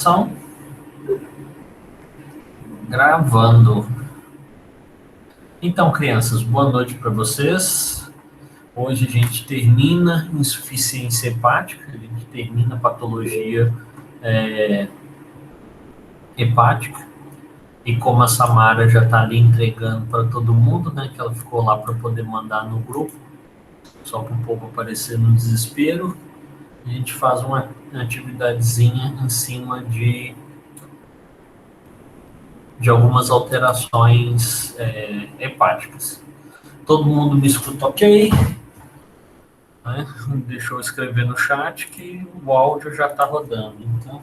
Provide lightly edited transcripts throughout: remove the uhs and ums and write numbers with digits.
São gravando. Então, crianças, boa noite para vocês. Hoje a gente termina insuficiência hepática, a gente termina a patologia hepática. E como a Samara já está ali entregando para todo mundo, né, que ela ficou lá para poder mandar no grupo, só para o povo aparecer no desespero, a gente faz uma atividadezinha em cima de algumas alterações hepáticas. Todo mundo me escuta ok? Né? Deixa eu escrever no chat que o áudio já está rodando. Então,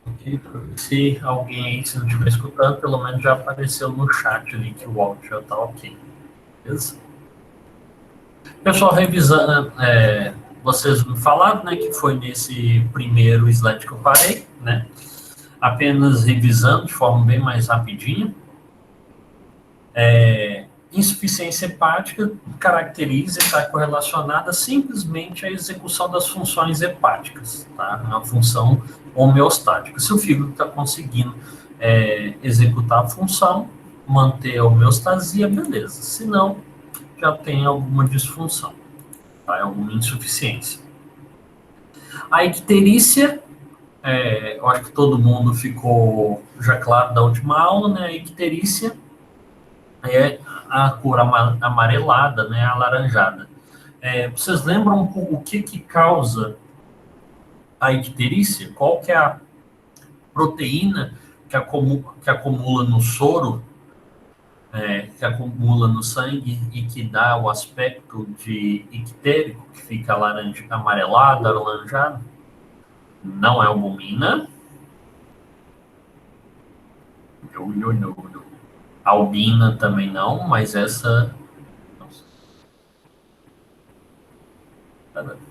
okay, se alguém aí, se não estiver escutando, pelo menos já apareceu no chat ali que o áudio já está ok. Beleza? Pessoal, revisando, vocês me falaram, né, que foi nesse primeiro slide que eu parei, né? Apenas revisando de forma bem mais rapidinha. Insuficiência hepática caracteriza e está correlacionada simplesmente à execução das funções hepáticas, tá? A função homeostática. Se o fígado está conseguindo executar a função, manter a homeostasia, beleza. Se não, já tem alguma disfunção, tá? Alguma insuficiência. A icterícia, eu acho que todo mundo ficou já claro da última aula, né? A icterícia é a cor amarelada, né, alaranjada. Vocês lembram o que causa a icterícia? Qual que é a proteína que acumula no soro, que acumula no sangue e que dá o aspecto de ictérico, que fica amarelado, alaranjado? Não é albumina. Não. Albina também não, mas essa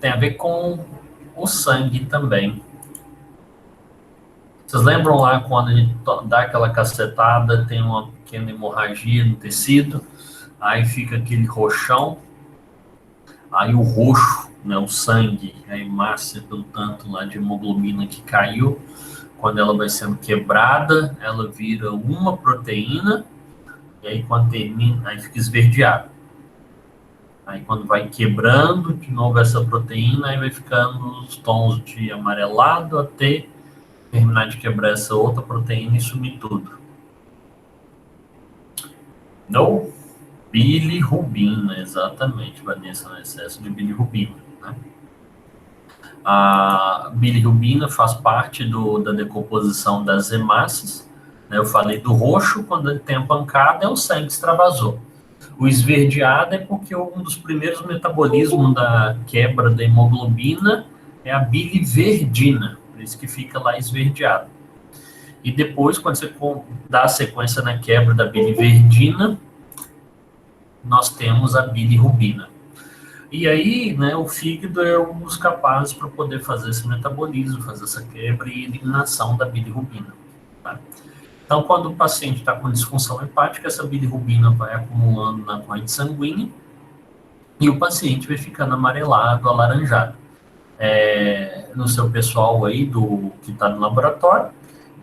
tem a ver com o sangue também. Vocês lembram lá quando a gente dá aquela cacetada, tem uma pequena hemorragia no tecido, aí fica aquele roxão, aí o roxo, né, o sangue, a hemácia pelo tanto lá de hemoglobina que caiu, quando ela vai sendo quebrada, ela vira uma proteína, e aí quando termina, aí fica esverdeado. Aí quando vai quebrando de novo essa proteína, aí vai ficando os tons de amarelado até terminar de quebrar essa outra proteína e sumir tudo. No bilirrubina, exatamente, Vanessa, no excesso de bilirrubina. Né? A bilirrubina faz parte da decomposição das hemácias. Né? Eu falei do roxo, quando ele tem a pancada, é o sangue que extravasou. O esverdeado é porque um dos primeiros metabolismos da quebra da hemoglobina é a biliverdina, por isso que fica lá esverdeado. E depois, quando você dá a sequência na quebra da biliverdina, nós temos a bilirrubina. E aí, né, o fígado é um dos capazes para poder fazer esse metabolismo, fazer essa quebra e eliminação da bilirrubina. Tá? Então, quando o paciente está com disfunção hepática, essa bilirrubina vai acumulando na corrente sanguínea e o paciente vai ficando amarelado, alaranjado. No seu pessoal aí que está no laboratório,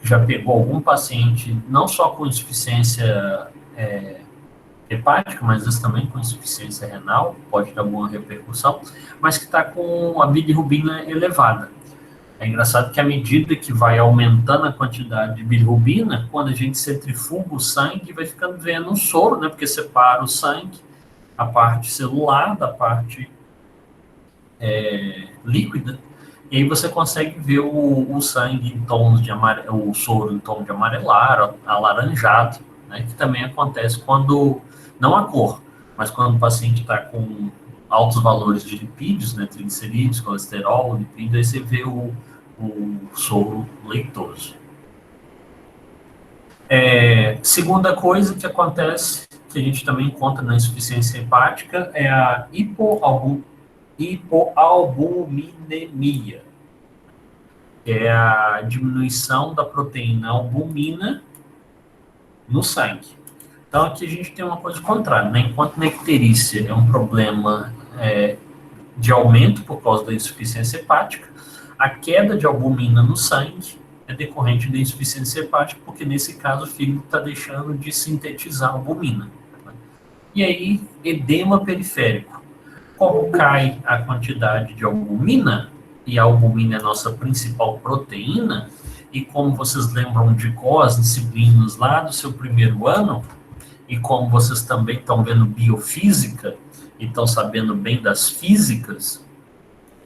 já pegou algum paciente não só com insuficiência hepática, mas às vezes também com insuficiência renal, pode ter alguma repercussão, mas que está com a bilirrubina elevada. É engraçado que à medida que vai aumentando a quantidade de bilirrubina, quando a gente centrifuga o sangue, vai ficando vendo um soro, né? Porque separa o sangue, a parte celular da parte líquida, e aí você consegue ver o sangue em tons de o soro em tom de amarelado, alaranjado, né? Que também acontece quando, não a cor, mas quando o paciente está com altos valores de lipídios, né? Triglicerídeos, colesterol, lipídio, aí você vê o soro leitoso. Segunda coisa que acontece, que a gente também encontra na insuficiência hepática, é a hipoalbuminemia, que é a diminuição da proteína albumina no sangue. Então, aqui a gente tem uma coisa contrária, né? Enquanto na icterícia é um problema de aumento por causa da insuficiência hepática, A queda de albumina no sangue é decorrente da insuficiência hepática, porque nesse caso o fígado está deixando de sintetizar albumina. E aí, edema periférico. Como cai a quantidade de albumina, e a albumina é a nossa principal proteína, e como vocês lembram de as disciplinas lá do seu primeiro ano, e como vocês também estão vendo biofísica, e estão sabendo bem das físicas,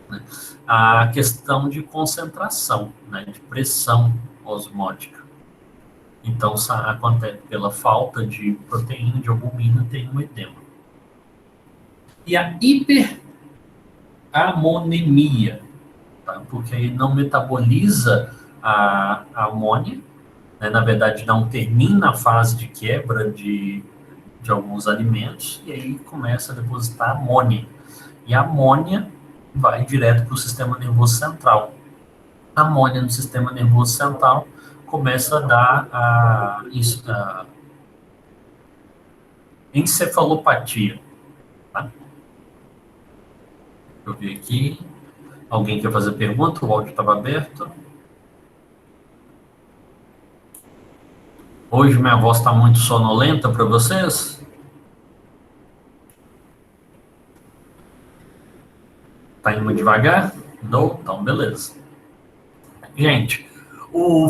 né, a questão de concentração, né, de pressão osmótica. Então, acontece pela falta de proteína, de albumina, tem um edema. E a hiperamonemia, tá? Porque aí não metaboliza a amônia, né? Na verdade, não termina a fase de quebra de alguns alimentos, e aí começa a depositar amônia. E a amônia vai direto para o sistema nervoso central. A amônia no sistema nervoso central começa a dar a encefalopatia. Tá? Deixa eu ver aqui. Alguém quer fazer pergunta? O áudio estava aberto. Hoje minha voz está muito sonolenta para vocês? Está indo muito devagar? Não? Então, beleza. Gente, o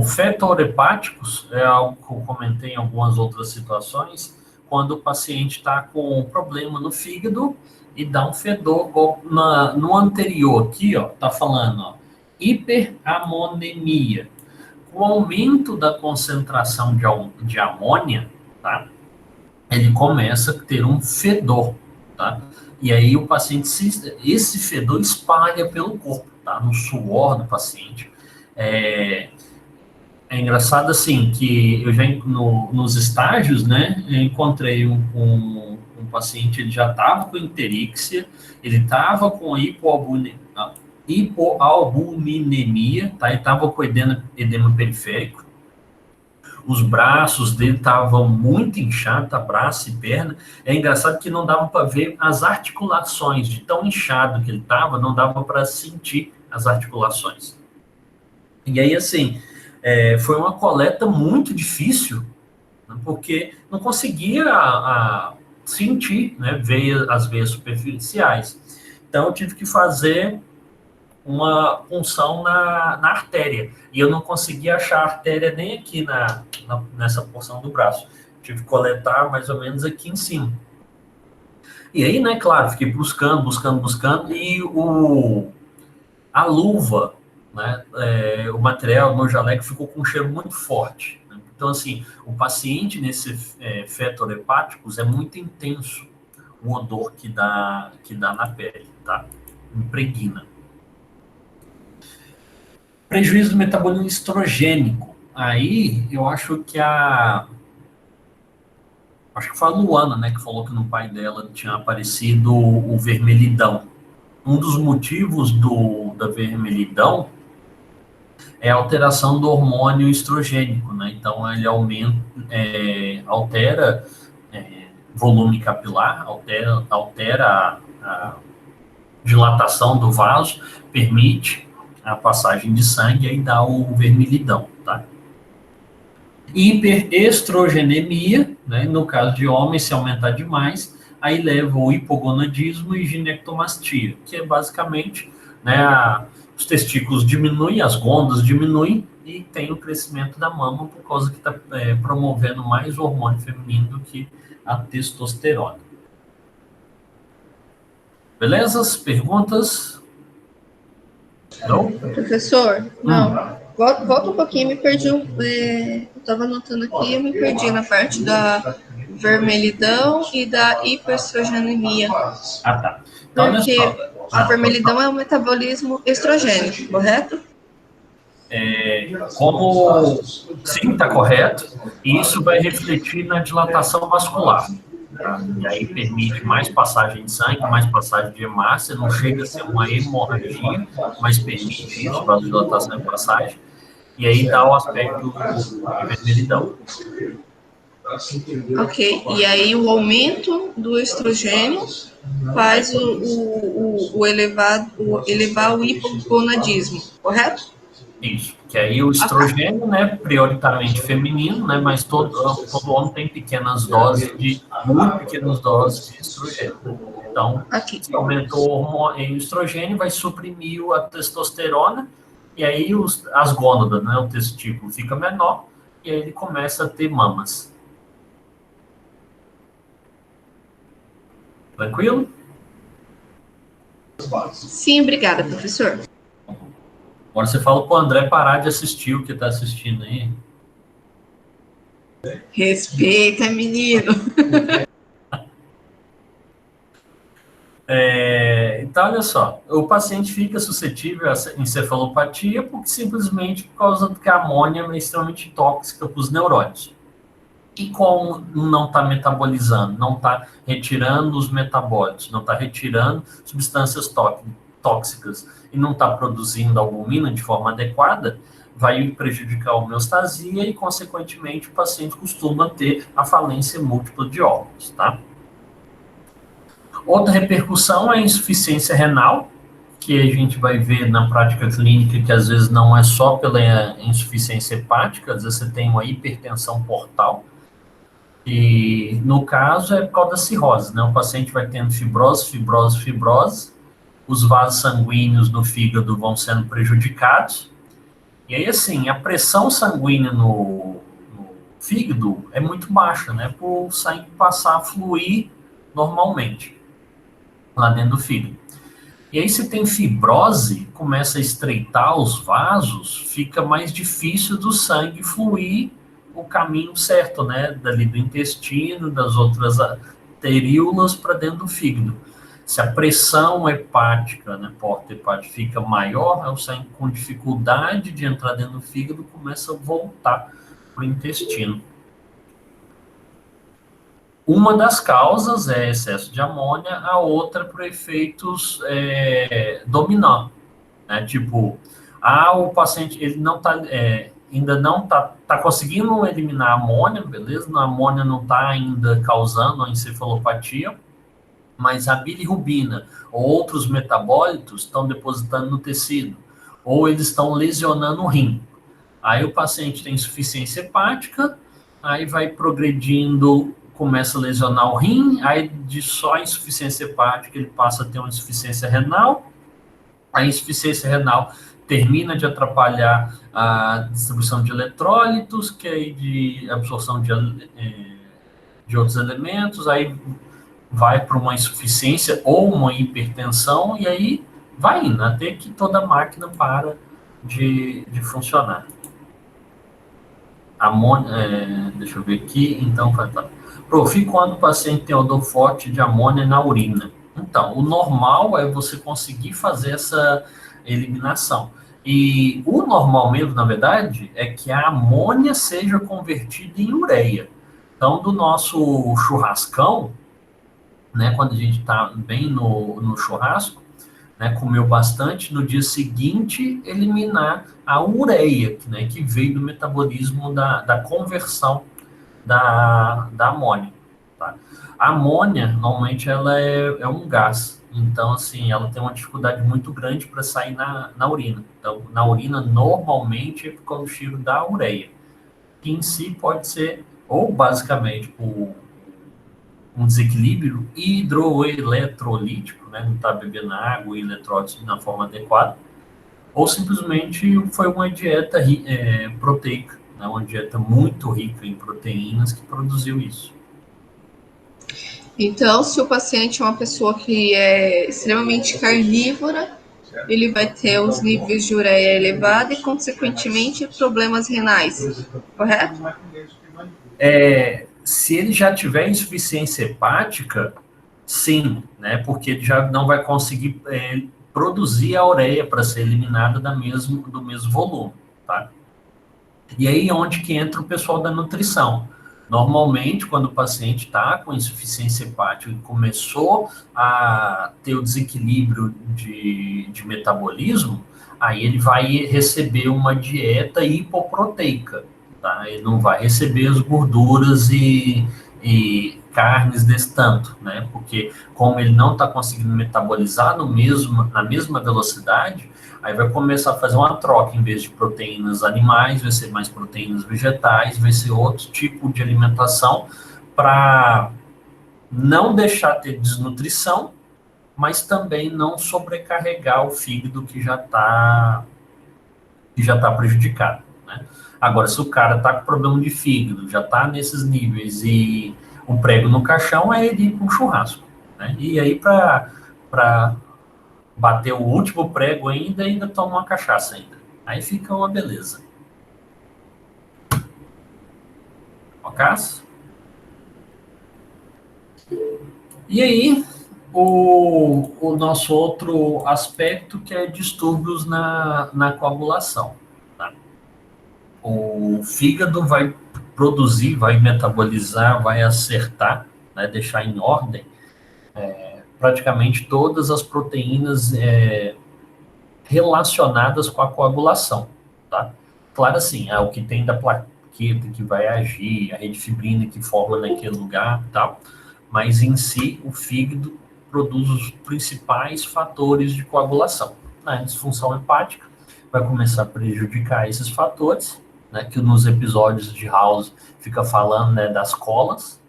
fetorepáticos é algo que eu comentei em algumas outras situações, quando o paciente está com um problema no fígado e dá um fedor. No anterior aqui, ó, tá falando, ó, hiperamonemia. Com o aumento da concentração de amônia, tá? Ele começa a ter um fedor, tá? E aí o paciente, esse fedor espalha pelo corpo, tá? No suor do paciente. É engraçado assim que eu já nos estágios, né, eu encontrei um paciente, ele já estava com icterícia, ele estava com hipoalbuminemia, tá? Ele estava com edema periférico, os braços dele estavam muito inchados, tá? Braço e perna. É engraçado que não dava para ver as articulações, de tão inchado que ele estava, não dava para sentir as articulações. E aí, assim, foi uma coleta muito difícil, né, porque não conseguia sentir, né, as veias superficiais. Então, eu tive que fazer uma punção na artéria. E eu não conseguia achar a artéria nem aqui nessa porção do braço. Tive que coletar mais ou menos aqui em cima. E aí, né, claro, fiquei buscando, e a luva, né, o material, o meu jaleco ficou com um cheiro muito forte. Né? Então, assim, o paciente nesse fetorepáticos é muito intenso o odor que dá na pele, tá? Impregna. Prejuízo do metabolismo estrogênico. Aí, eu acho que acho que foi a Luana, né, que falou que no pai dela tinha aparecido o vermelhidão. Um dos motivos da vermelhidão é a alteração do hormônio estrogênico, né? Então, ele altera volume capilar, altera a dilatação do vaso, permite a passagem de sangue, aí dá o vermelhidão, tá? Hiperestrogenemia, né? No caso de homem, se aumentar demais, aí leva o hipogonadismo e ginectomastia, que é basicamente, né, os testículos diminuem, as gônadas diminuem e tem o crescimento da mama por causa que está promovendo mais o hormônio feminino do que a testosterona. Beleza? Perguntas? Não? Professor, não. Volta um pouquinho, me perdi. Eu estava anotando aqui, eu me perdi na parte da vermelhidão e da hiperestrogenemia. Ah, tá. Então, porque a vermelhidão é o metabolismo estrogênico, correto? Sim, está correto. E isso vai refletir na dilatação vascular. Tá? E aí permite mais passagem de sangue, mais passagem de hemácia, não chega a ser uma hemorragia, mas permite isso, vasodilatação e passagem, e aí dá o aspecto de vermelhidão. Ok, e aí o aumento do estrogênio faz elevar o hipogonadismo, correto? Isso, que aí o estrogênio, né, prioritariamente feminino, né, mas todo homem tem muito pequenas doses de estrogênio. Então, Aqui. se aumentou o estrogênio, vai suprimir a testosterona, e aí as gônadas, né, o testículo fica menor, e aí ele começa a ter mamas. Tranquilo? Sim, obrigada, professor. Agora você fala para o André parar de assistir o que está assistindo aí. Respeita, menino. Então, olha só, o paciente fica suscetível a encefalopatia simplesmente por causa que a amônia é extremamente tóxica para os neurônios. E como não está metabolizando, não está retirando os metabólitos, não está retirando substâncias tóxicas e não está produzindo albumina de forma adequada, vai prejudicar a homeostasia e, consequentemente, o paciente costuma ter a falência múltipla de órgãos, tá? Outra repercussão é a insuficiência renal, que a gente vai ver na prática clínica que às vezes não é só pela insuficiência hepática, às vezes você tem uma hipertensão portal, e no caso é por causa da cirrose, né? O paciente vai tendo fibrose, os vasos sanguíneos no fígado vão sendo prejudicados, e aí assim, a pressão sanguínea no fígado é muito baixa, né? Por o sangue passar a fluir normalmente lá dentro do fígado. E aí, se tem fibrose, começa a estreitar os vasos, fica mais difícil do sangue fluir o caminho certo, né? Dali do intestino, das outras arteríolas para dentro do fígado. Se a pressão hepática, né, porta hepática fica maior, o sangue com dificuldade de entrar dentro do fígado começa a voltar para o intestino. Uma das causas é excesso de amônia, a outra por efeitos dominó, né? Tipo, o paciente ele não tá, ainda não tá conseguindo eliminar a amônia, beleza? A amônia não está ainda causando a encefalopatia, mas a bilirrubina ou outros metabólitos estão depositando no tecido, ou eles estão lesionando o rim. Aí o paciente tem insuficiência hepática, aí vai progredindo, começa a lesionar o rim, aí de só insuficiência hepática ele passa a ter uma insuficiência renal, a insuficiência renal termina de atrapalhar a distribuição de eletrólitos, que aí de absorção de outros elementos, aí vai para uma insuficiência ou uma hipertensão, e aí vai indo, até que toda a máquina para de funcionar. Amônia, deixa eu ver aqui, então, tá. Prof, quando o paciente tem odor forte de amônia na urina? Então, o normal é você conseguir fazer essa eliminação. E o normal mesmo, na verdade, é que a amônia seja convertida em ureia. Então, do nosso churrascão, né, quando a gente está bem no churrasco, né, comeu bastante, no dia seguinte eliminar a ureia, né, que veio do metabolismo da conversão da amônia. Tá? A amônia, normalmente, ela é um gás, então, assim, ela tem uma dificuldade muito grande para sair na urina. Então, na urina, normalmente, é por causa do cheiro da ureia, que em si pode ser, ou basicamente, um desequilíbrio hidroeletrolítico, né? Não está bebendo água e eletrólitos na forma adequada, ou simplesmente foi uma dieta proteica, né? Uma dieta muito rica em proteínas que produziu isso. Então, se o paciente é uma pessoa que é extremamente carnívora, ele vai ter os níveis de ureia elevados e, consequentemente, problemas renais, correto? Se ele já tiver insuficiência hepática, sim, né? Porque ele já não vai conseguir produzir a ureia para ser eliminada do mesmo volume, tá? E aí onde que entra o pessoal da nutrição. Normalmente, quando o paciente está com insuficiência hepática e começou a ter o desequilíbrio de metabolismo, aí ele vai receber uma dieta hipoproteica, tá? tá? Ele não vai receber as gorduras e carnes desse tanto, né? Porque como ele não está conseguindo metabolizar na mesma velocidade, aí vai começar a fazer uma troca, em vez de proteínas animais, vai ser mais proteínas vegetais, vai ser outro tipo de alimentação para não deixar ter desnutrição, mas também não sobrecarregar o fígado que já tá prejudicado, né? Agora, se o cara tá com problema de fígado, já tá nesses níveis e um prego no caixão, é ele ir para um churrasco, né? E aí, para bater o último prego ainda toma uma cachaça ainda. Aí fica uma beleza. Ok? E aí, o nosso outro aspecto que é distúrbios na coagulação. Tá? O fígado vai produzir, vai metabolizar, vai acertar, né, deixar em ordem praticamente todas as proteínas relacionadas com a coagulação. Tá? Claro, assim, é o que tem da plaqueta que vai agir, a rede fibrina que forma naquele lugar, tal. Mas em si, o fígado produz os principais fatores de coagulação. A disfunção hepática vai começar a prejudicar esses fatores, né, que nos episódios de House fica falando, né, das colas.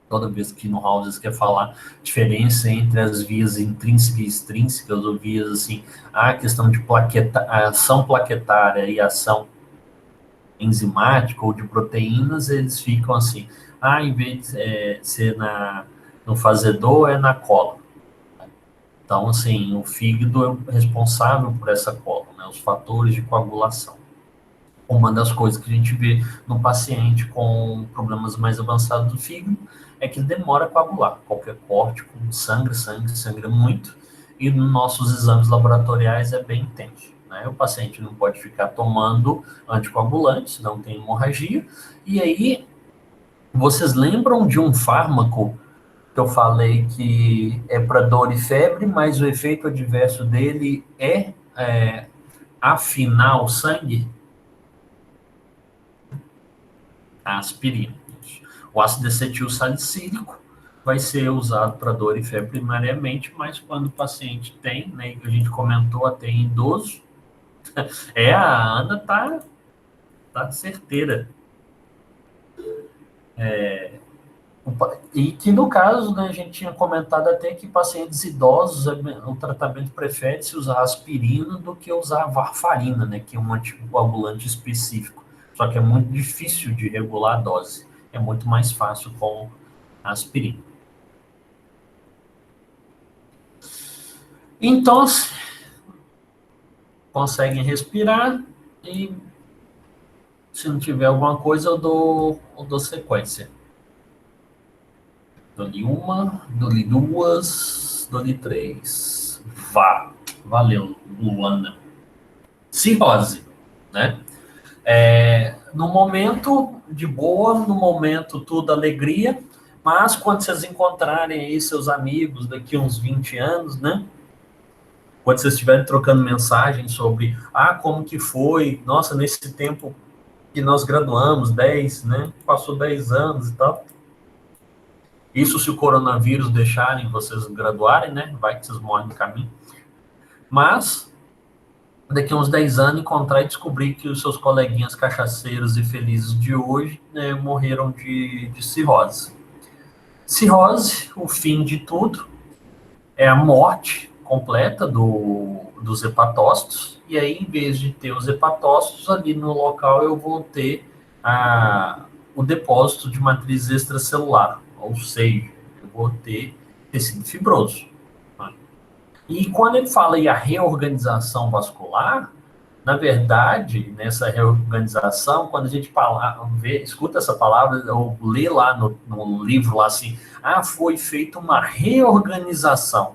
Toda vez que no House quer falar diferença entre as vias intrínsecas e extrínsecas, ou vias assim, a questão de ação plaquetária e ação enzimática ou de proteínas, eles ficam assim, em vez de ser no fazedor, é na cola. Então, assim, o fígado é o responsável por essa cola, né, os fatores de coagulação. Uma das coisas que a gente vê no paciente com problemas mais avançados do fígado é que ele demora a coagular. Qualquer corte com sangra muito, e nos nossos exames laboratoriais é bem intenso. Né? O paciente não pode ficar tomando anticoagulantes, não tem hemorragia. E aí, vocês lembram de um fármaco que eu falei que é para dor e febre, mas o efeito adverso dele é afinar o sangue? A aspirina. O ácido acetil salicílico vai ser usado para dor e febre primariamente, mas quando o paciente tem, né, que a gente comentou até em idoso, a Ana tá certeira. E que no caso, né, a gente tinha comentado até que pacientes idosos, o tratamento prefere se usar aspirina do que usar varfarina, né, que é um anticoagulante específico. Só que é muito difícil de regular a dose. É muito mais fácil com a aspirina. Então, conseguem respirar e se não tiver alguma coisa, eu dou sequência. Dou-lhe uma, dou-lhe duas, dou-lhe três. Valeu, Luana. Cirrose, né? No momento de boa, no momento tudo alegria, mas quando vocês encontrarem aí seus amigos daqui uns 20 anos, né? Quando vocês estiverem trocando mensagem sobre como que foi, nossa, nesse tempo que nós graduamos, 10, né? Passou 10 anos e tal. Isso se o coronavírus deixarem vocês graduarem, né? Vai que vocês morrem no caminho. Mas daqui a uns 10 anos encontrar e descobrir que os seus coleguinhas cachaceiros e felizes de hoje, né, morreram de cirrose. Cirrose, o fim de tudo, é a morte completa dos hepatócitos, e aí, em vez de ter os hepatócitos, ali no local eu vou ter o depósito de matriz extracelular, ou seja, eu vou ter tecido fibroso. E quando ele fala em a reorganização vascular, na verdade, nessa reorganização, quando a gente escuta essa palavra, ou lê lá no livro, lá assim, foi feita uma reorganização.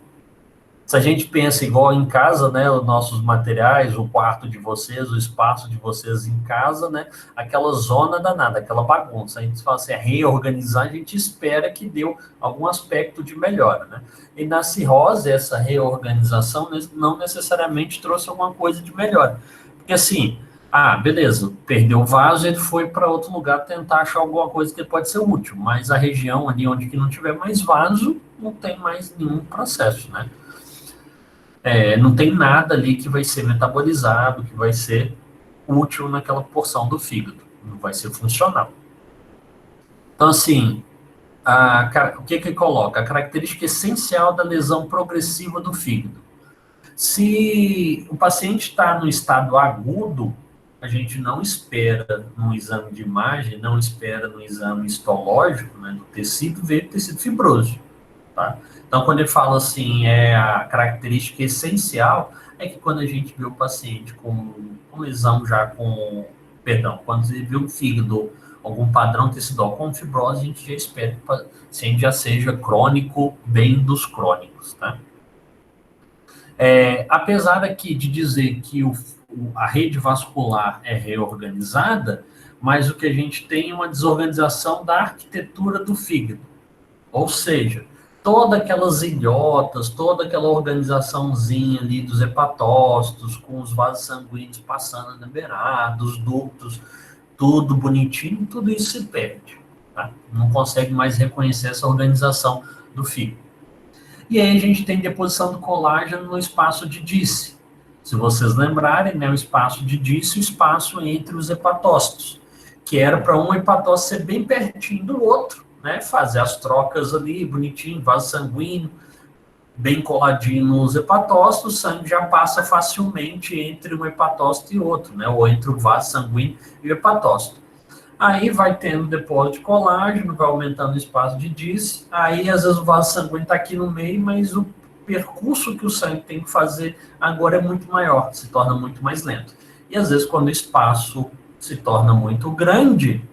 Se a gente pensa igual em casa, né, os nossos materiais, o quarto de vocês, o espaço de vocês em casa, né, aquela zona danada, aquela bagunça. A gente fala assim, reorganizar, a gente espera que deu algum aspecto de melhora, né? E na cirrose, essa reorganização não necessariamente trouxe alguma coisa de melhor. Porque assim, Ah, beleza, perdeu o vaso, ele foi para outro lugar tentar achar alguma coisa que pode ser útil, mas a região ali onde que não tiver mais vaso, não tem mais nenhum processo, né? Não tem nada ali que vai ser metabolizado, que vai ser útil naquela porção do fígado, não vai ser funcional. Então, assim, o que que coloca? A característica essencial da lesão progressiva do fígado. Se o paciente está no estado agudo, a gente não espera no exame de imagem, não espera no exame histológico, né, do tecido, ver tecido fibroso. Tá? Então, quando ele fala assim, a característica essencial, é que quando a gente vê o paciente com lesão já com, perdão, quando ele vê o fígado, algum padrão tecidual com fibrose, a gente já espera que o paciente já seja crônico, bem dos crônicos, tá? Apesar aqui de dizer que a rede vascular é reorganizada, mas o que a gente tem é uma desorganização da arquitetura do fígado. Ou seja, todas aquelas ilhotas, toda aquela organizaçãozinha ali dos hepatócitos, com os vasos sanguíneos passando na beirada, os ductos, tudo bonitinho, tudo isso se perde. Tá? Não consegue mais reconhecer essa organização do fígado. E aí a gente tem deposição do colágeno no espaço de Disse. Se vocês lembrarem, né, o espaço de Disse, o espaço entre os hepatócitos, que era para um hepatócito ser bem pertinho do outro, né, fazer as trocas ali, bonitinho, vaso sanguíneo, bem coladinho nos hepatócitos, o sangue já passa facilmente entre um hepatócito e outro, né, ou entre o vaso sanguíneo e o hepatócito. Aí vai tendo depósito de colágeno, vai aumentando o espaço de Disse, aí às vezes o vaso sanguíneo está aqui no meio, mas o percurso que o sangue tem que fazer agora é muito maior, se torna muito mais lento. E às vezes quando o espaço se torna muito grande,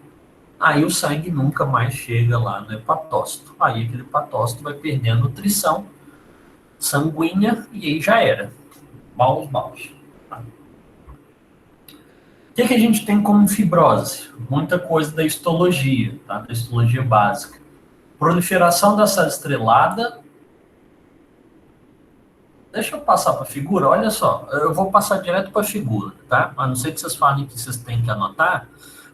aí o sangue nunca mais chega lá no hepatócito. Aí aquele hepatócito vai perdendo nutrição sanguínea e aí já era. Maus. Tá? O que a gente tem como fibrose? Muita coisa da histologia, tá? Da histologia básica. Proliferação da célula estrelada. Deixa eu passar para a figura, olha só. Eu vou passar direto para a figura, tá? A não ser que vocês falem que vocês têm que anotar,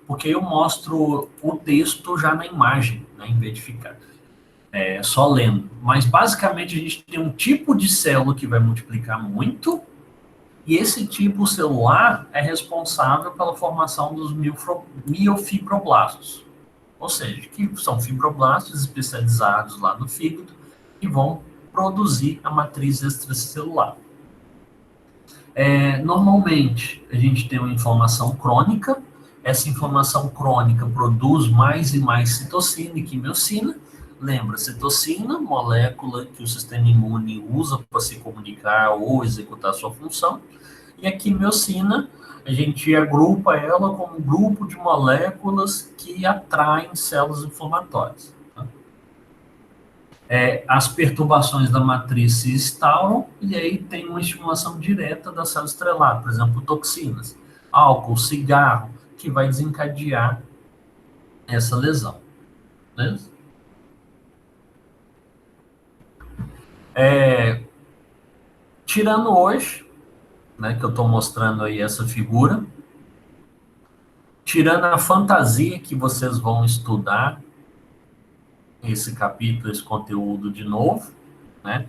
porque eu mostro o texto já na imagem, né, em vez de ficar só lendo. Mas, basicamente, a gente tem um tipo de célula que vai multiplicar muito, e esse tipo celular é responsável pela formação dos miofibroblastos. Ou seja, que são fibroblastos especializados lá no fígado que vão produzir a matriz extracelular. Normalmente, a gente tem uma inflamação crônica. Essa inflamação crônica produz mais e mais citocina e quimiocina. Lembra, citocina, molécula que o sistema imune usa para se comunicar ou executar sua função. E a quimiocina, a gente agrupa ela como um grupo de moléculas que atraem células inflamatórias. As perturbações da matriz se instauram e aí tem uma estimulação direta da célula estrelada, por exemplo, toxinas, álcool, cigarro, que vai desencadear essa lesão. Beleza? Tirando hoje, né, que eu estou mostrando aí essa figura, tirando a fantasia que vocês vão estudar esse capítulo, esse conteúdo de novo, né?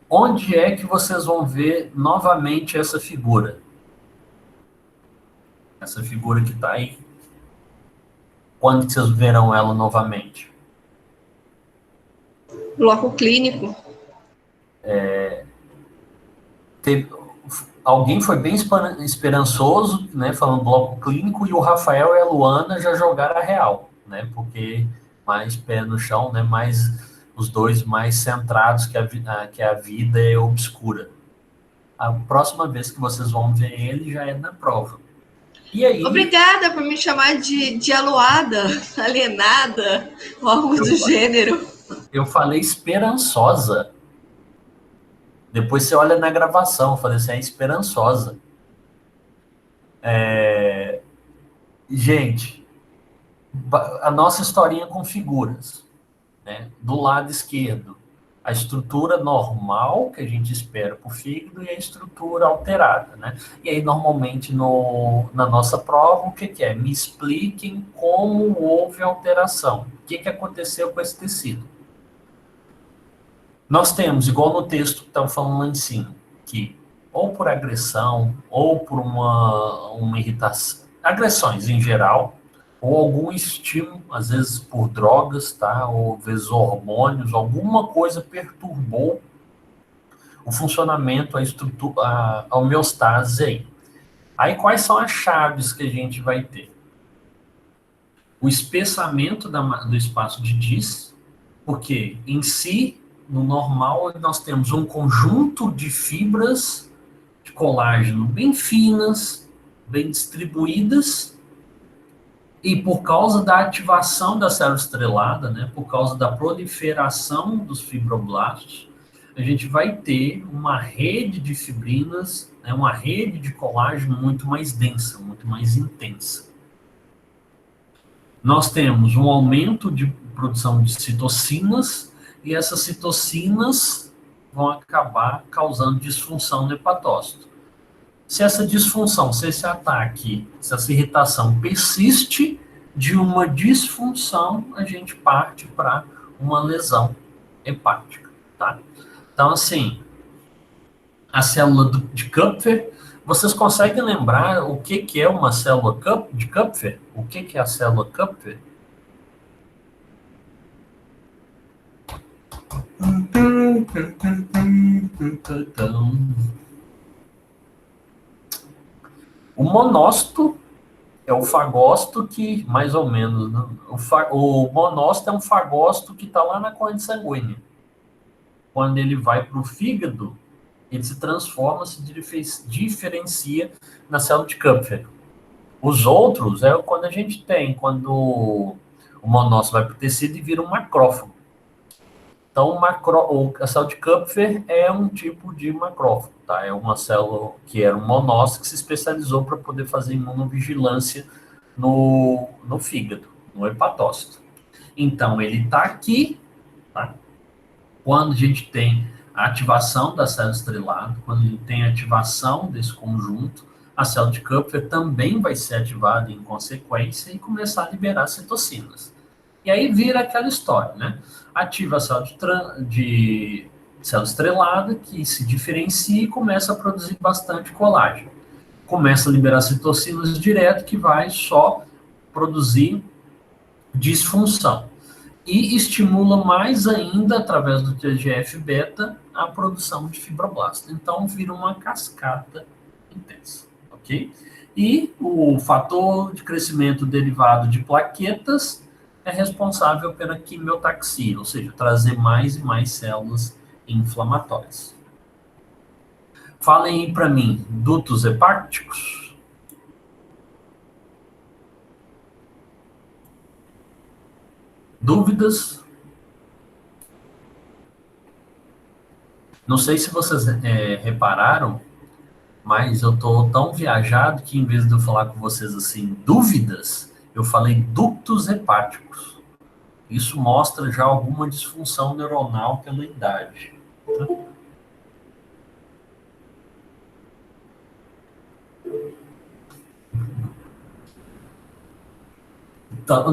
Onde é que vocês vão ver novamente essa figura? Essa figura que está aí. Quando vocês verão ela novamente? Bloco clínico. Alguém foi bem esperançoso, né, falando bloco clínico, e o Rafael e a Luana já jogaram a real, né, porque mais pé no chão, né, mais os dois mais centrados que a vida é obscura. A próxima vez que vocês vão ver ele já é na prova. E aí, obrigada por me chamar de aluada, alienada, ou algo do gênero. Eu falei esperançosa. Depois você olha na gravação, eu falei assim, é esperançosa. Gente, a nossa historinha com figuras, né? Do lado esquerdo, A estrutura normal que a gente espera para o fígado e a estrutura alterada, né? E aí, normalmente, na nossa prova, o que é? Me expliquem como houve alteração. O que aconteceu com esse tecido? Nós temos, igual no texto que estava falando lá em cima, que ou por agressão, ou por uma irritação, agressões em geral, ou algum estímulo, às vezes por drogas, tá? Ou às vezes hormônios, alguma coisa perturbou o funcionamento, a estrutura, a homeostase aí. Aí quais são as chaves que a gente vai ter? O espessamento do espaço de Dis, porque em si, no normal, nós temos um conjunto de fibras de colágeno bem finas, bem distribuídas, e por causa da ativação da célula estrelada, né, por causa da proliferação dos fibroblastos, a gente vai ter uma rede de fibrinas, né, uma rede de colágeno muito mais densa, muito mais intensa. Nós temos um aumento de produção de citocinas, e essas citocinas vão acabar causando disfunção no hepatócito. Se essa disfunção, se esse ataque, se essa irritação persiste, de uma disfunção, a gente parte para uma lesão hepática, tá? Então, assim, a célula de Kupfer, vocês conseguem lembrar o que é uma célula de Kupfer? O que é a célula Kupfer? O monócito é o fagócito que, mais ou menos, né? O monócito é um fagócito que está lá na corrente sanguínea. Quando ele vai para o fígado, ele se transforma, se diferencia na célula de Kupfer. Os outros é quando a gente tem, quando o monócito vai para o tecido e vira um macrófago. Então, a célula de Kupfer é um tipo de macrófago, tá? É uma célula que era um monócito que se especializou para poder fazer imunovigilância no fígado, no hepatócito. Então, ele está aqui, tá? Quando a gente tem a ativação da célula estrelada, quando a gente tem a ativação desse conjunto, a célula de Kupfer também vai ser ativada em consequência e começar a liberar citocinas. E aí vira aquela história, né? Ativa a célula de célula estrelada, que se diferencia e começa a produzir bastante colágeno. Começa a liberar citocinas direto, que vai só produzir disfunção. E estimula mais ainda, através do TGF-beta, a produção de fibroblasto. Então, vira uma cascata intensa, ok? E o fator de crescimento derivado de plaquetas é responsável pela quimiotaxia, ou seja, trazer mais e mais células inflamatórias. Falem aí para mim, dutos hepáticos? Dúvidas? Não sei se vocês repararam, mas eu estou tão viajado que, em vez de eu falar com vocês assim, dúvidas, eu falei ductos hepáticos. Isso mostra já alguma disfunção neuronal pela idade.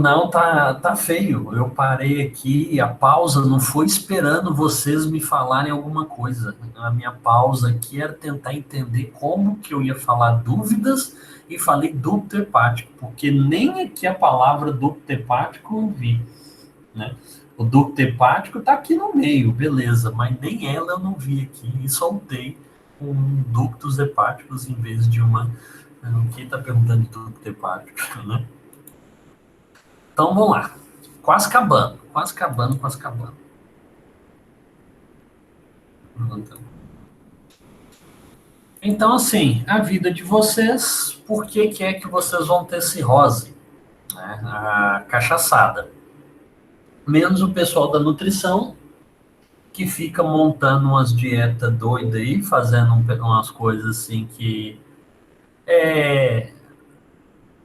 Não, tá feio. Eu parei aqui, a pausa não foi esperando vocês me falarem alguma coisa. A minha pausa aqui era tentar entender como que eu ia falar dúvidas e falei ducto hepático, porque nem aqui a palavra ducto hepático eu vi, né? O ducto hepático está aqui no meio, beleza, mas nem ela eu não vi aqui e soltei ductos hepáticos em vez de uma. Quem está perguntando de ducto hepático, né? Então vamos lá. Quase acabando, quase acabando, quase acabando. Então, assim, a vida de vocês, por que é que vocês vão ter cirrose? Né? A cachaçada. Menos o pessoal da nutrição, que fica montando umas dietas doidas aí, fazendo umas coisas assim que...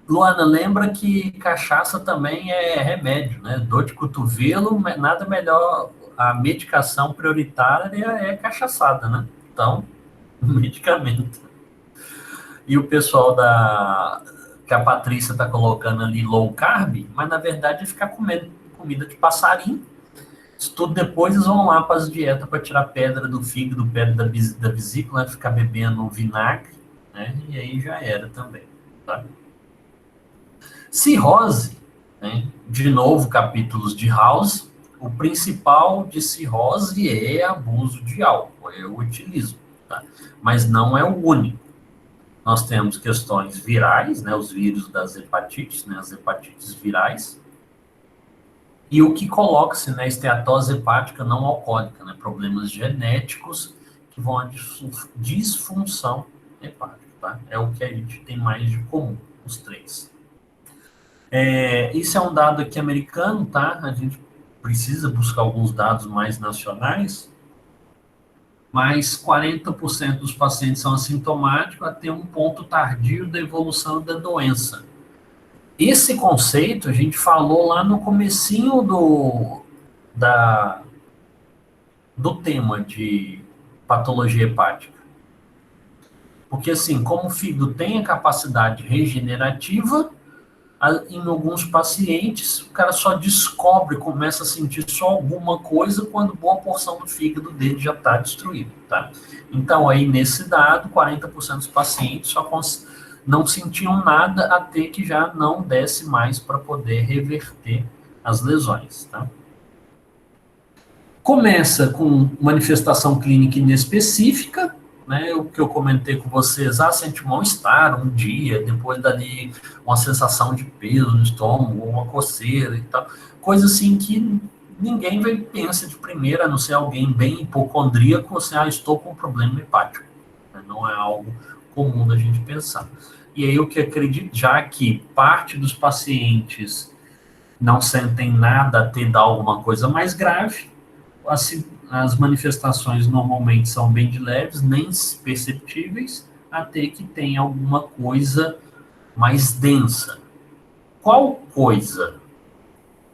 Luana, lembra que cachaça também é remédio, né? Dor de cotovelo, nada melhor a medicação prioritária é cachaçada, né? Então, medicamento. E o pessoal que a Patrícia está colocando ali low carb, mas na verdade é ficar comendo comida de passarinho. Isso tudo depois eles vão lá para as dietas para tirar pedra do fígado, pedra da vesícula, né? Ficar bebendo vinagre, né? E aí já era também, tá? Cirrose, né? De novo, capítulos de House. O principal de cirrose é abuso de álcool, é o etilismo, tá? Mas não é o único. Nós temos questões virais, né? Os vírus das hepatites, né? As hepatites virais. E o que coloca-se na esteatose hepática não alcoólica, né? Problemas genéticos que vão à disfunção hepática, tá? É o que a gente tem mais de comum, os três. Isso é um dado aqui americano, tá? A gente precisa buscar alguns dados mais nacionais, mas 40% dos pacientes são assintomáticos até um ponto tardio da evolução da doença. Esse conceito a gente falou lá no comecinho do tema de patologia hepática. Porque assim, como o fígado tem a capacidade regenerativa, em alguns pacientes, o cara só descobre, começa a sentir só alguma coisa quando boa porção do fígado dele já está destruído, tá? Então, aí, nesse dado, 40% dos pacientes só não sentiam nada até que já não desse mais para poder reverter as lesões, tá? Começa com manifestação clínica inespecífica, né, o que eu comentei com vocês, sente mal-estar um dia, depois dali uma sensação de peso no estômago, uma coceira e tal, coisa assim que ninguém vai pensar de primeira, a não ser alguém bem hipocondríaco, assim, estou com um problema hepático, não é algo comum da gente pensar. E aí eu que acredito, já que parte dos pacientes não sentem nada até dar alguma coisa mais grave, as manifestações normalmente são bem de leves, nem perceptíveis, até que tem alguma coisa mais densa. Qual coisa?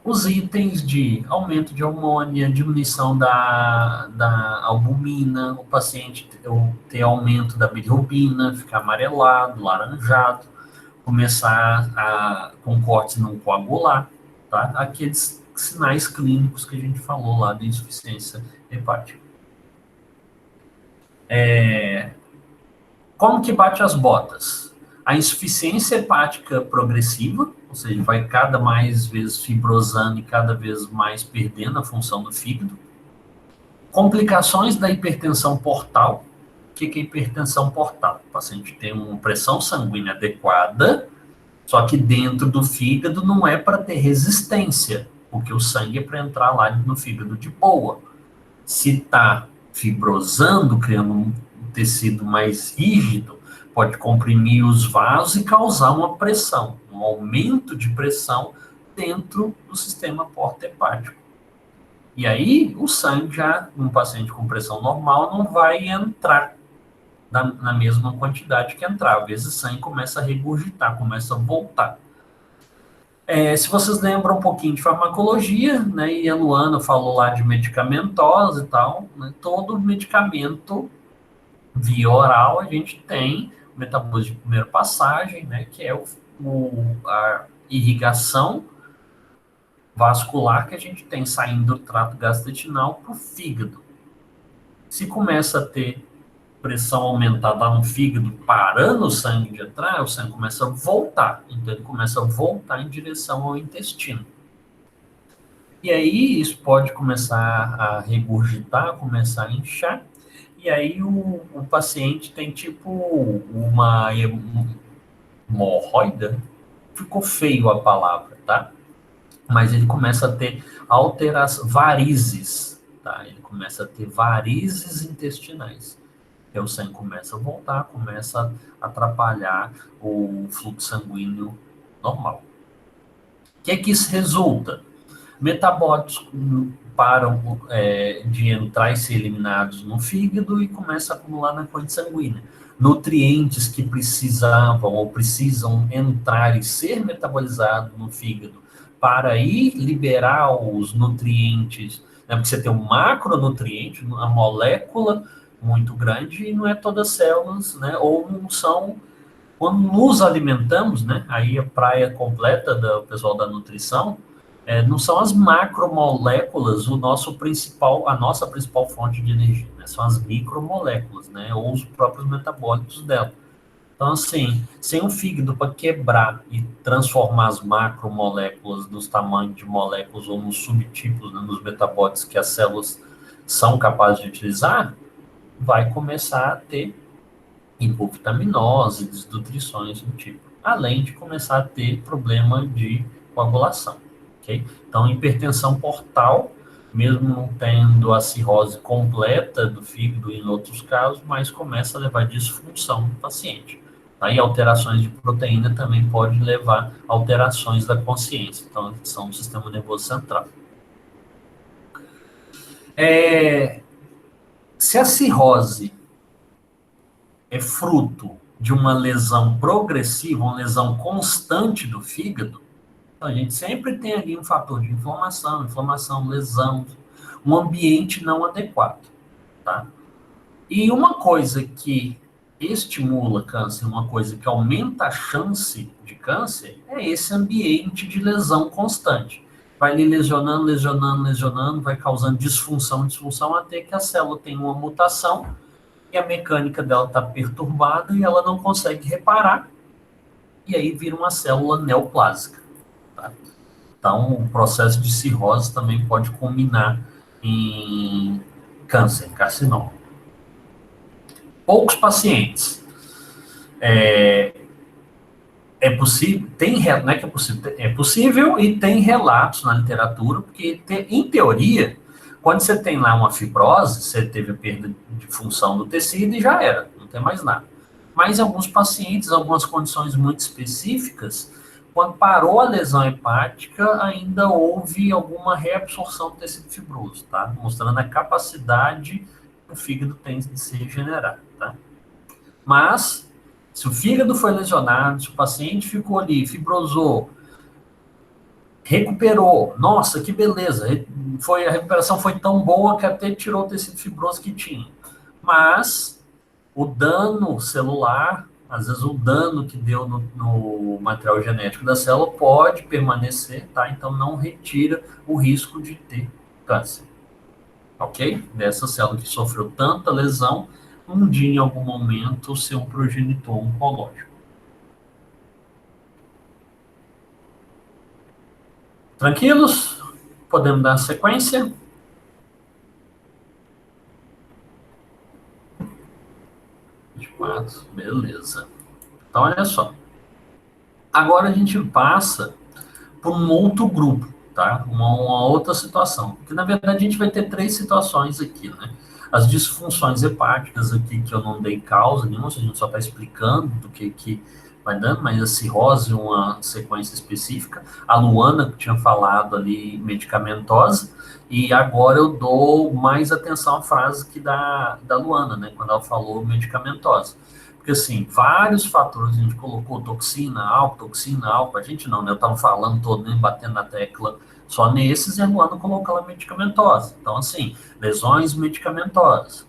Os itens de aumento de hormônio, diminuição da albumina, o paciente ter aumento da bilirrubina, ficar amarelado, laranjado, começar com cortes não coagular, tá? Aqueles sinais clínicos que a gente falou lá de insuficiência hepática. Como que bate as botas? A insuficiência hepática progressiva, ou seja, vai cada mais vezes fibrosando e cada vez mais perdendo a função do fígado. Complicações da hipertensão portal. O que é hipertensão portal? O paciente tem uma pressão sanguínea adequada, só que dentro do fígado não é para ter resistência, porque o sangue é para entrar lá no fígado de boa. Se está fibrosando, criando um tecido mais rígido, pode comprimir os vasos e causar uma pressão, um aumento de pressão dentro do sistema porta-hepático. E aí, o sangue já, num paciente com pressão normal, não vai entrar na mesma quantidade que entrava. Às vezes o sangue começa a regurgitar, começa a voltar. Se vocês lembram um pouquinho de farmacologia, né, e a Luana falou lá de medicamentosa e tal, né, todo medicamento via oral a gente tem o metabolismo de primeira passagem, né, que é a irrigação vascular que a gente tem saindo do trato gastrointestinal para o fígado. Se começa a ter pressão aumentada lá no fígado, parando o sangue de entrar, o sangue começa a voltar. Então, ele começa a voltar em direção ao intestino. E aí, isso pode começar a regurgitar, começar a inchar. E aí, o paciente tem tipo uma hemorroida. Ficou feio a palavra, tá? Mas ele começa a ter varizes, tá? Ele começa a ter varizes intestinais. Aí o sangue começa a voltar, começa a atrapalhar o fluxo sanguíneo normal. O que é que isso resulta? Metabólitos param de entrar e ser eliminados no fígado e começam a acumular na corrente sanguínea. Nutrientes que precisavam ou precisam entrar e ser metabolizados no fígado para ir liberar os nutrientes né? Porque você tem um macronutriente, uma molécula muito grande, e não é todas as células, né? Ou não são, quando nos alimentamos, né? Aí a praia completa do pessoal da nutrição, não são as macromoléculas o nosso principal, a nossa principal fonte de energia, né? São as micromoléculas, né? Ou os próprios metabólitos dela. Então, assim, sem o fígado para quebrar e transformar as macromoléculas nos tamanhos de moléculas ou nos subtipos, né, nos metabólitos que as células são capazes de utilizar, vai começar a ter hipovitaminose, desnutrições do tipo, além de começar a ter problema de coagulação, ok? Então, hipertensão portal, mesmo não tendo a cirrose completa do fígado em outros casos, mas começa a levar disfunção do paciente. Aí alterações de proteína também pode levar a alterações da consciência, então são do sistema nervoso central. Se a cirrose é fruto de uma lesão progressiva, uma lesão constante do fígado, então a gente sempre tem ali um fator de inflamação, lesão, um ambiente não adequado, tá? E uma coisa que estimula câncer, uma coisa que aumenta a chance de câncer, é esse ambiente de lesão constante. Vai ali lesionando, vai causando disfunção, até que a célula tem uma mutação e a mecânica dela está perturbada e ela não consegue reparar, e aí vira uma célula neoplásica. Tá? Então, o processo de cirrose também pode culminar em câncer, carcinoma. Poucos pacientes. É possível, não é que é possível e tem relatos na literatura, porque em teoria, quando você tem lá uma fibrose, você teve a perda de função do tecido e já era, não tem mais nada. Mas alguns pacientes, algumas condições muito específicas, quando parou a lesão hepática, ainda houve alguma reabsorção do tecido fibroso, tá? Mostrando a capacidade que o fígado tem de se regenerar, tá? Mas, se o fígado foi lesionado, se o paciente ficou ali, fibrosou, recuperou, nossa, que beleza, a recuperação foi tão boa que até tirou o tecido fibroso que tinha. Mas o dano celular, às vezes o dano que deu no material genético da célula pode permanecer, tá? Então não retira o risco de ter câncer, ok? Dessa célula que sofreu tanta lesão, um dia, em algum momento, ser um progenitor oncológico. Tranquilos? Podemos dar sequência? Beleza. Então, olha só. Agora a gente passa para um outro grupo, tá? Uma outra situação. Porque, na verdade, a gente vai ter 3 situações aqui, né? As disfunções hepáticas aqui, que eu não dei causa nenhuma, a gente só está explicando do que vai dando, mas a cirrose, uma sequência específica. A Luana, que tinha falado ali, medicamentosa, e agora eu dou mais atenção à frase que da Luana, né? Quando ela falou medicamentosa. Porque, assim, vários fatores, a gente colocou toxina, álcool, a gente não, né? Eu estava falando todo, nem batendo na tecla só nesses, e a Luana colocou ela medicamentosa. Então, assim, lesões medicamentosas.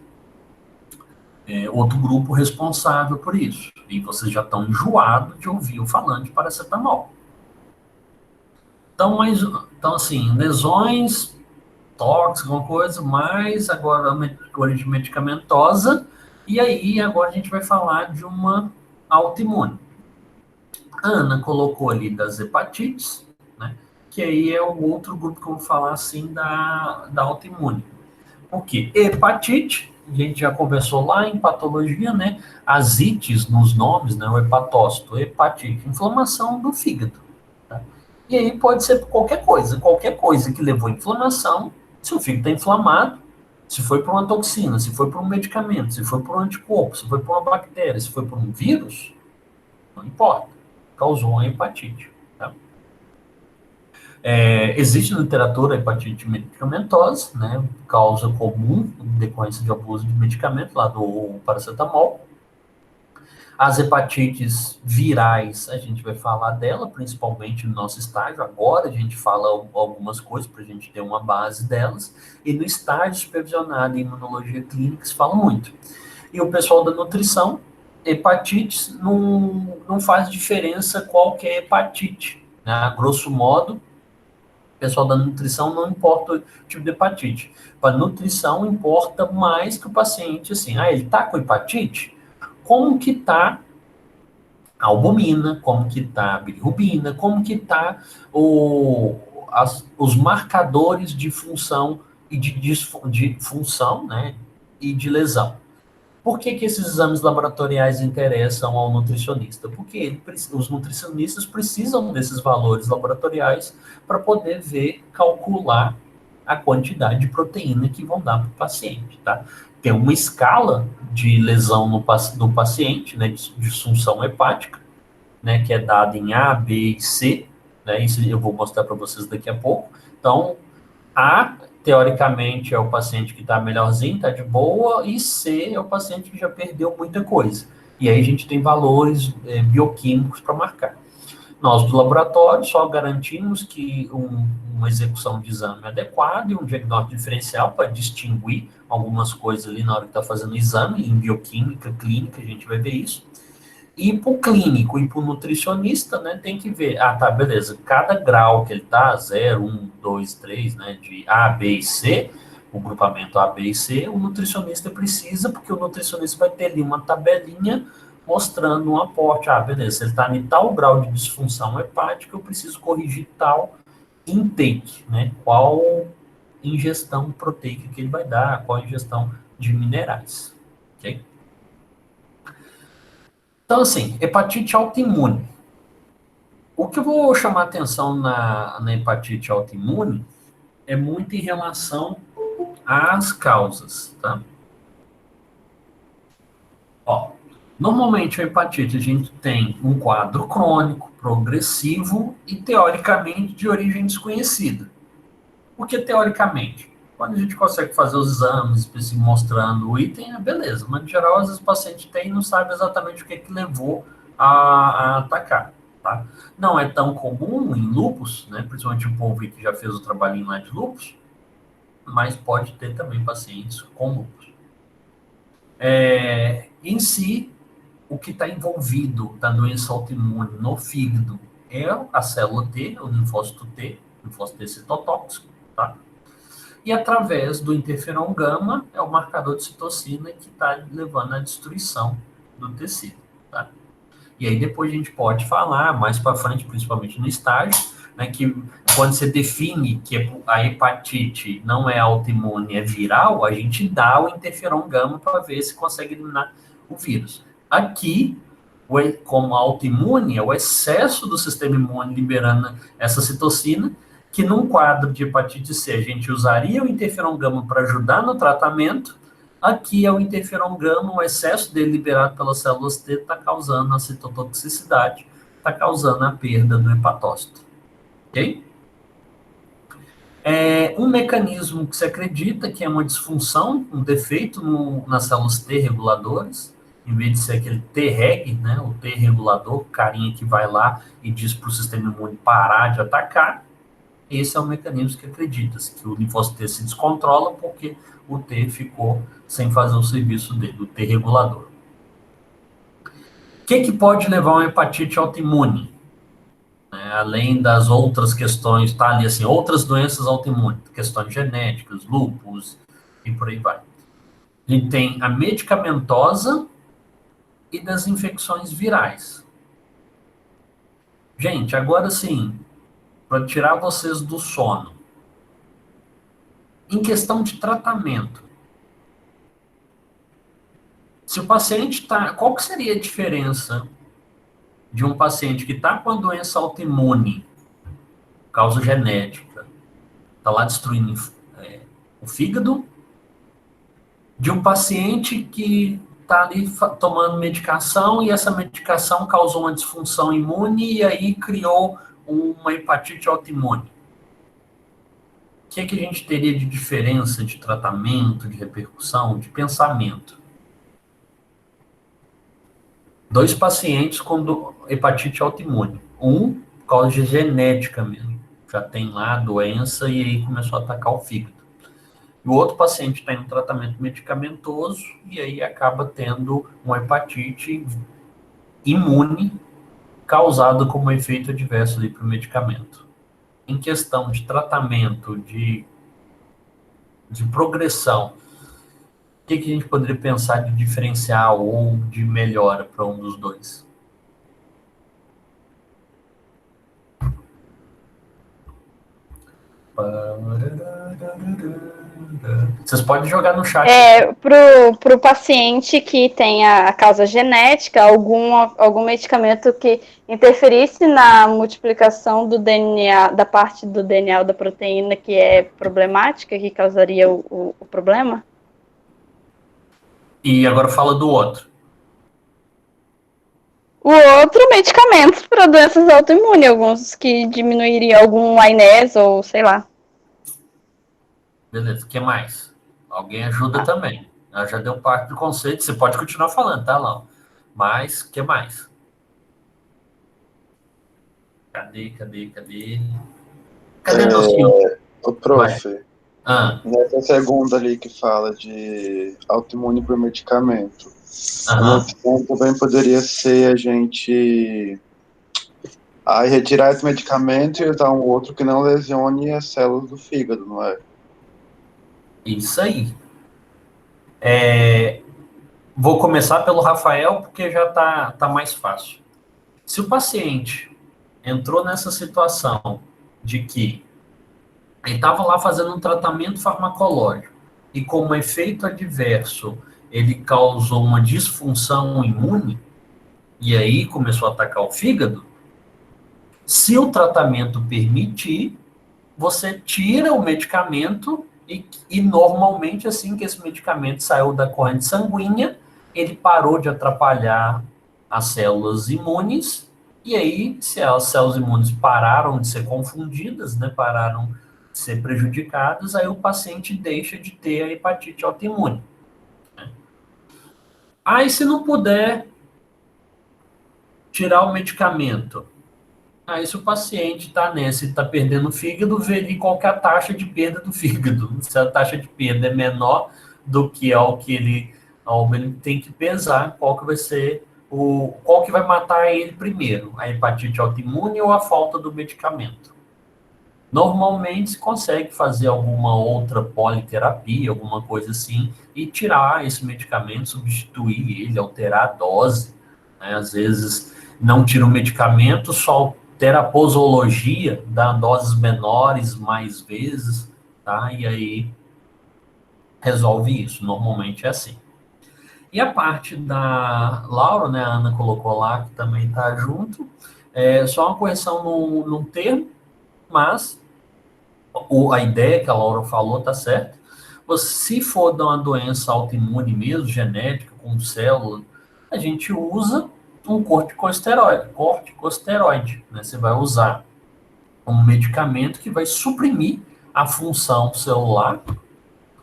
Outro grupo responsável por isso. E vocês já estão enjoados de ouvir eu falando de paracetamol. Então, assim, lesões, tóxicas, alguma coisa, mas agora a origem medicamentosa. E aí, agora a gente vai falar de uma autoimune. A Ana colocou ali das hepatites, né? Que aí é o outro grupo que eu vou falar assim da autoimune. Por quê? Hepatite, a gente já conversou lá em patologia, né? As ites nos nomes, né? O hepatócito, hepatite, inflamação do fígado. Tá? E aí pode ser qualquer coisa que levou à inflamação. Se o fígado está inflamado, se foi por uma toxina, se foi por um medicamento, se foi por um anticorpo, se foi por uma bactéria, se foi por um vírus, não importa. Causou uma hepatite. Tá? Existe na literatura a hepatite medicamentosa, né? Causa comum, decorrência de abuso de medicamento, lá do paracetamol. As hepatites virais, a gente vai falar dela, principalmente no nosso estágio. Agora a gente fala algumas coisas para a gente ter uma base delas. E no estágio supervisionado em imunologia clínica se fala muito. E o pessoal da nutrição, hepatites, não faz diferença qual que é hepatite. Né? A grosso modo, o pessoal da nutrição não importa o tipo de hepatite. Para nutrição importa mais que o paciente, assim, ele está com hepatite? Como que está a albumina, como que está a bilirrubina, como que está os marcadores de função e de função, né, e de lesão. Por que esses exames laboratoriais interessam ao nutricionista? Porque os nutricionistas precisam desses valores laboratoriais para poder ver, calcular a quantidade de proteína que vão dar para o paciente, tá? Tem uma escala de lesão do paciente, né, de disfunção hepática, né, que é dada em A, B e C, né? Isso eu vou mostrar para vocês daqui a pouco. Então, A, teoricamente, é o paciente que está melhorzinho, está de boa, e C é o paciente que já perdeu muita coisa. E aí a gente tem valores bioquímicos para marcar. Nós, do laboratório, só garantimos que uma execução de exame adequada e um diagnóstico diferencial para distinguir algumas coisas ali na hora que está fazendo o exame, em bioquímica, clínica, a gente vai ver isso. E para o clínico e para o nutricionista, né, tem que ver, tá, beleza, cada grau que ele tá, 0, 1, 2, 3, né, de A, B e C, o grupamento A, B e C, o nutricionista precisa, porque o nutricionista vai ter ali uma tabelinha mostrando um aporte, beleza, se ele está em tal grau de disfunção hepática, eu preciso corrigir tal intake, né, qual ingestão proteica que ele vai dar, qual ingestão de minerais, ok? Então, assim, hepatite autoimune. O que eu vou chamar atenção na hepatite autoimune é muito em relação às causas, tá? Ó, normalmente a hepatite a gente tem um quadro crônico, progressivo e teoricamente de origem desconhecida. Por que teoricamente? Quando a gente consegue fazer os exames, mostrando o item, beleza. Mas, em geral, às vezes o paciente tem e não sabe exatamente o que levou a atacar. Tá? Não é tão comum em lúpus, né? Principalmente o povo que já fez o trabalhinho lá de lúpus, mas pode ter também pacientes com lúpus. Em si, o que está envolvido da doença autoimune no fígado é a célula T, o linfócito T, linfócito T citotóxico, tá? E através do interferon gama, é o marcador de citocina que está levando à destruição do tecido. Tá? E aí depois a gente pode falar mais para frente, principalmente no estágio, né, que quando você define que a hepatite não é autoimune, é viral, a gente dá o interferon gama para ver se consegue eliminar o vírus. Aqui, como autoimune, é o excesso do sistema imune liberando essa citocina, que num quadro de hepatite C a gente usaria o interferon gama para ajudar no tratamento. Aqui é o interferon gama, o excesso dele liberado pelas células T está causando a citotoxicidade, está causando a perda do hepatócito. Ok? Um mecanismo que se acredita que é uma disfunção, um defeito nas células T reguladoras, em vez de ser aquele T-reg, né, o T regulador, o carinha que vai lá e diz para o sistema imune parar de atacar. Esse é o mecanismo que acredita-se, que o linfócito T se descontrola porque o T ficou sem fazer o serviço dele, o T regulador. O que pode levar a uma hepatite autoimune? Além das outras questões, tá ali assim, outras doenças autoimunes, questões genéticas, lúpus e por aí vai. A gente tem a medicamentosa e das infecções virais. Gente, agora sim, para tirar vocês do sono, em questão de tratamento, se o paciente está... Qual que seria a diferença de um paciente que está com a doença autoimune, causa genética, está lá destruindo o fígado, de um paciente que está ali tomando medicação e essa medicação causou uma disfunção imune e aí criou uma hepatite autoimune? O que a gente teria de diferença de tratamento, de repercussão, de pensamento? 2 pacientes com hepatite autoimune. Um, por causa de genética mesmo. Já tem lá a doença e aí começou a atacar o fígado. E o outro paciente está em um tratamento medicamentoso e aí acaba tendo uma hepatite imune causada como efeito adverso para o medicamento. Em questão de tratamento, de progressão, o que a gente poderia pensar de diferencial ou de melhora para um dos dois? Vocês podem jogar no chat. Pro paciente que tem a causa genética, algum medicamento que interferisse na multiplicação do DNA, da parte do DNA ou da proteína que é problemática, que causaria o problema? E agora fala do outro. O outro, medicamentos para doenças autoimunes, alguns que diminuiriam algum AINES ou sei lá. Beleza, o que mais? Alguém ajuda também. Ela já deu parte do conceito. Você pode continuar falando, tá, Lau? Mas, o que mais? Cadê? Cadê nosso... O prof. Nessa segunda ali que fala de autoimune por medicamento. Uma opção também poderia ser a gente retirar esse medicamento e usar um outro que não lesione as células do fígado, não é? Isso aí. Vou começar pelo Rafael, porque já tá mais fácil. Se o paciente entrou nessa situação de que ele estava lá fazendo um tratamento farmacológico e como efeito adverso ele causou uma disfunção imune e aí começou a atacar o fígado, se o tratamento permitir, você tira o medicamento e normalmente assim que esse medicamento saiu da corrente sanguínea, ele parou de atrapalhar as células imunes e aí, se as células imunes pararam de ser confundidas, né, pararam de ser prejudicadas, aí o paciente deixa de ter a hepatite autoimune. Aí, se não puder tirar o medicamento, aí se o paciente está nessa e está perdendo o fígado, veja qual que é a taxa de perda do fígado. Se a taxa de perda é menor do que ao que ele tem que pesar, qual que vai ser qual que vai matar ele primeiro, a hepatite autoimune ou a falta do medicamento. Normalmente se consegue fazer alguma outra politerapia, alguma coisa assim, e tirar esse medicamento, substituir ele, alterar a dose, né? Às vezes não tira o medicamento, só altera a posologia, dá doses menores mais vezes, tá? E aí resolve isso, normalmente é assim. E a parte da Laura, né, a Ana colocou lá, que também está junto, só uma correção num termo, mas a ideia que a Laura falou está certa. Se for de uma doença autoimune mesmo, genética, com célula, a gente usa um corticosteroide, né? Você vai usar um medicamento que vai suprimir a função celular,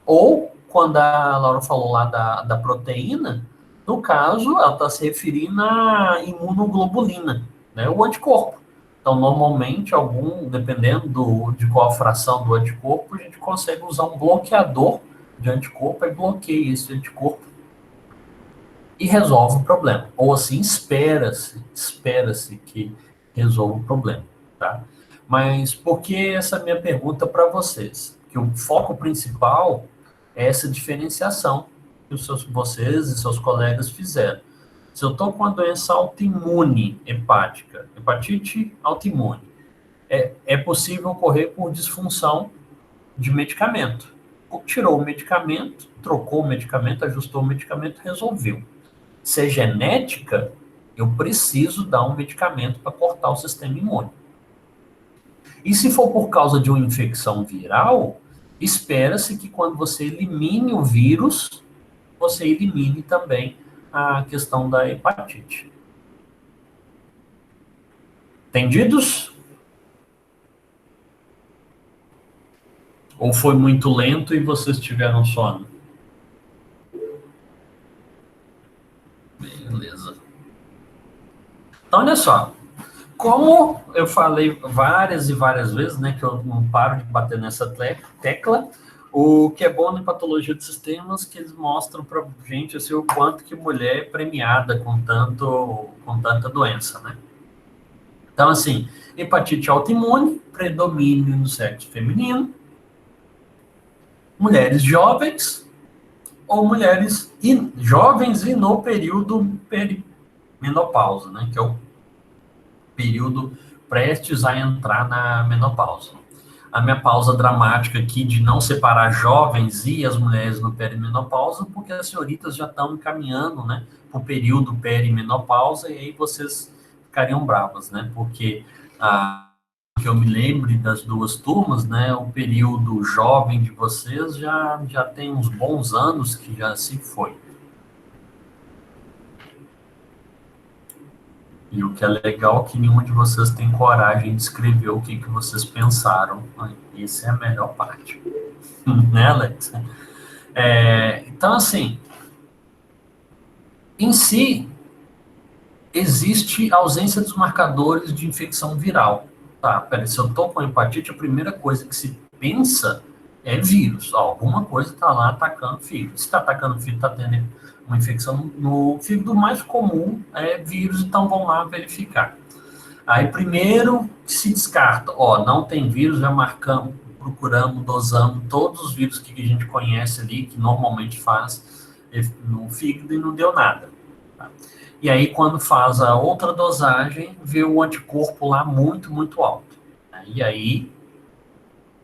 ou quando a Laura falou lá da proteína, no caso, ela está se referindo à imunoglobulina, né, o anticorpo. Então, normalmente, dependendo de qual a fração do anticorpo, a gente consegue usar um bloqueador de anticorpo e bloqueia esse anticorpo e resolve o problema. Ou assim, espera-se que resolva o problema, tá? Mas por que essa minha pergunta para vocês? Que o foco principal é essa diferenciação que vocês e seus colegas fizeram. Se eu estou com uma doença autoimune hepática, hepatite autoimune, é possível ocorrer por disfunção de medicamento. Tirou o medicamento, trocou o medicamento, ajustou o medicamento, resolveu. Se é genética, eu preciso dar um medicamento para cortar o sistema imune. E se for por causa de uma infecção viral, espera-se que quando você elimine o vírus, você elimine também a questão da hepatite. Entendidos? Ou foi muito lento e vocês tiveram sono? Beleza. Então, olha só. Como eu falei várias e várias vezes, né, que eu não paro de bater nessa tecla, o que é bom na patologia de sistemas que eles mostram para gente assim, o quanto que mulher é premiada com tanta doença, né? Então, assim, hepatite autoimune, predomínio no sexo feminino, mulheres jovens ou mulheres jovens e no período perimenopausa, né, que é o período prestes a entrar na menopausa. A minha pausa dramática aqui de não separar jovens e as mulheres no perimenopausa, porque as senhoritas já estão encaminhando, né, para o período perimenopausa, e aí vocês ficariam bravas, né, porque que eu me lembre das duas turmas, né, o período jovem de vocês já tem uns bons anos que já se foi. E o que é legal é que nenhum de vocês tem coragem de escrever o que vocês pensaram. Essa é a melhor parte. Né, Alex? Então, assim, em si, existe ausência dos marcadores de infecção viral. Tá, peraí, se eu estou com hepatite, a primeira coisa que se pensa é vírus. Alguma coisa está lá atacando o fígado. Se está atacando o fígado, está tendo uma infecção no fígado, mais comum é vírus, então vamos lá verificar. Aí primeiro se descarta, não tem vírus, já marcamos, procuramos, dosamos todos os vírus que a gente conhece ali, que normalmente faz no fígado e não deu nada. Tá? E aí quando faz a outra dosagem, vê o anticorpo lá muito, muito alto. E aí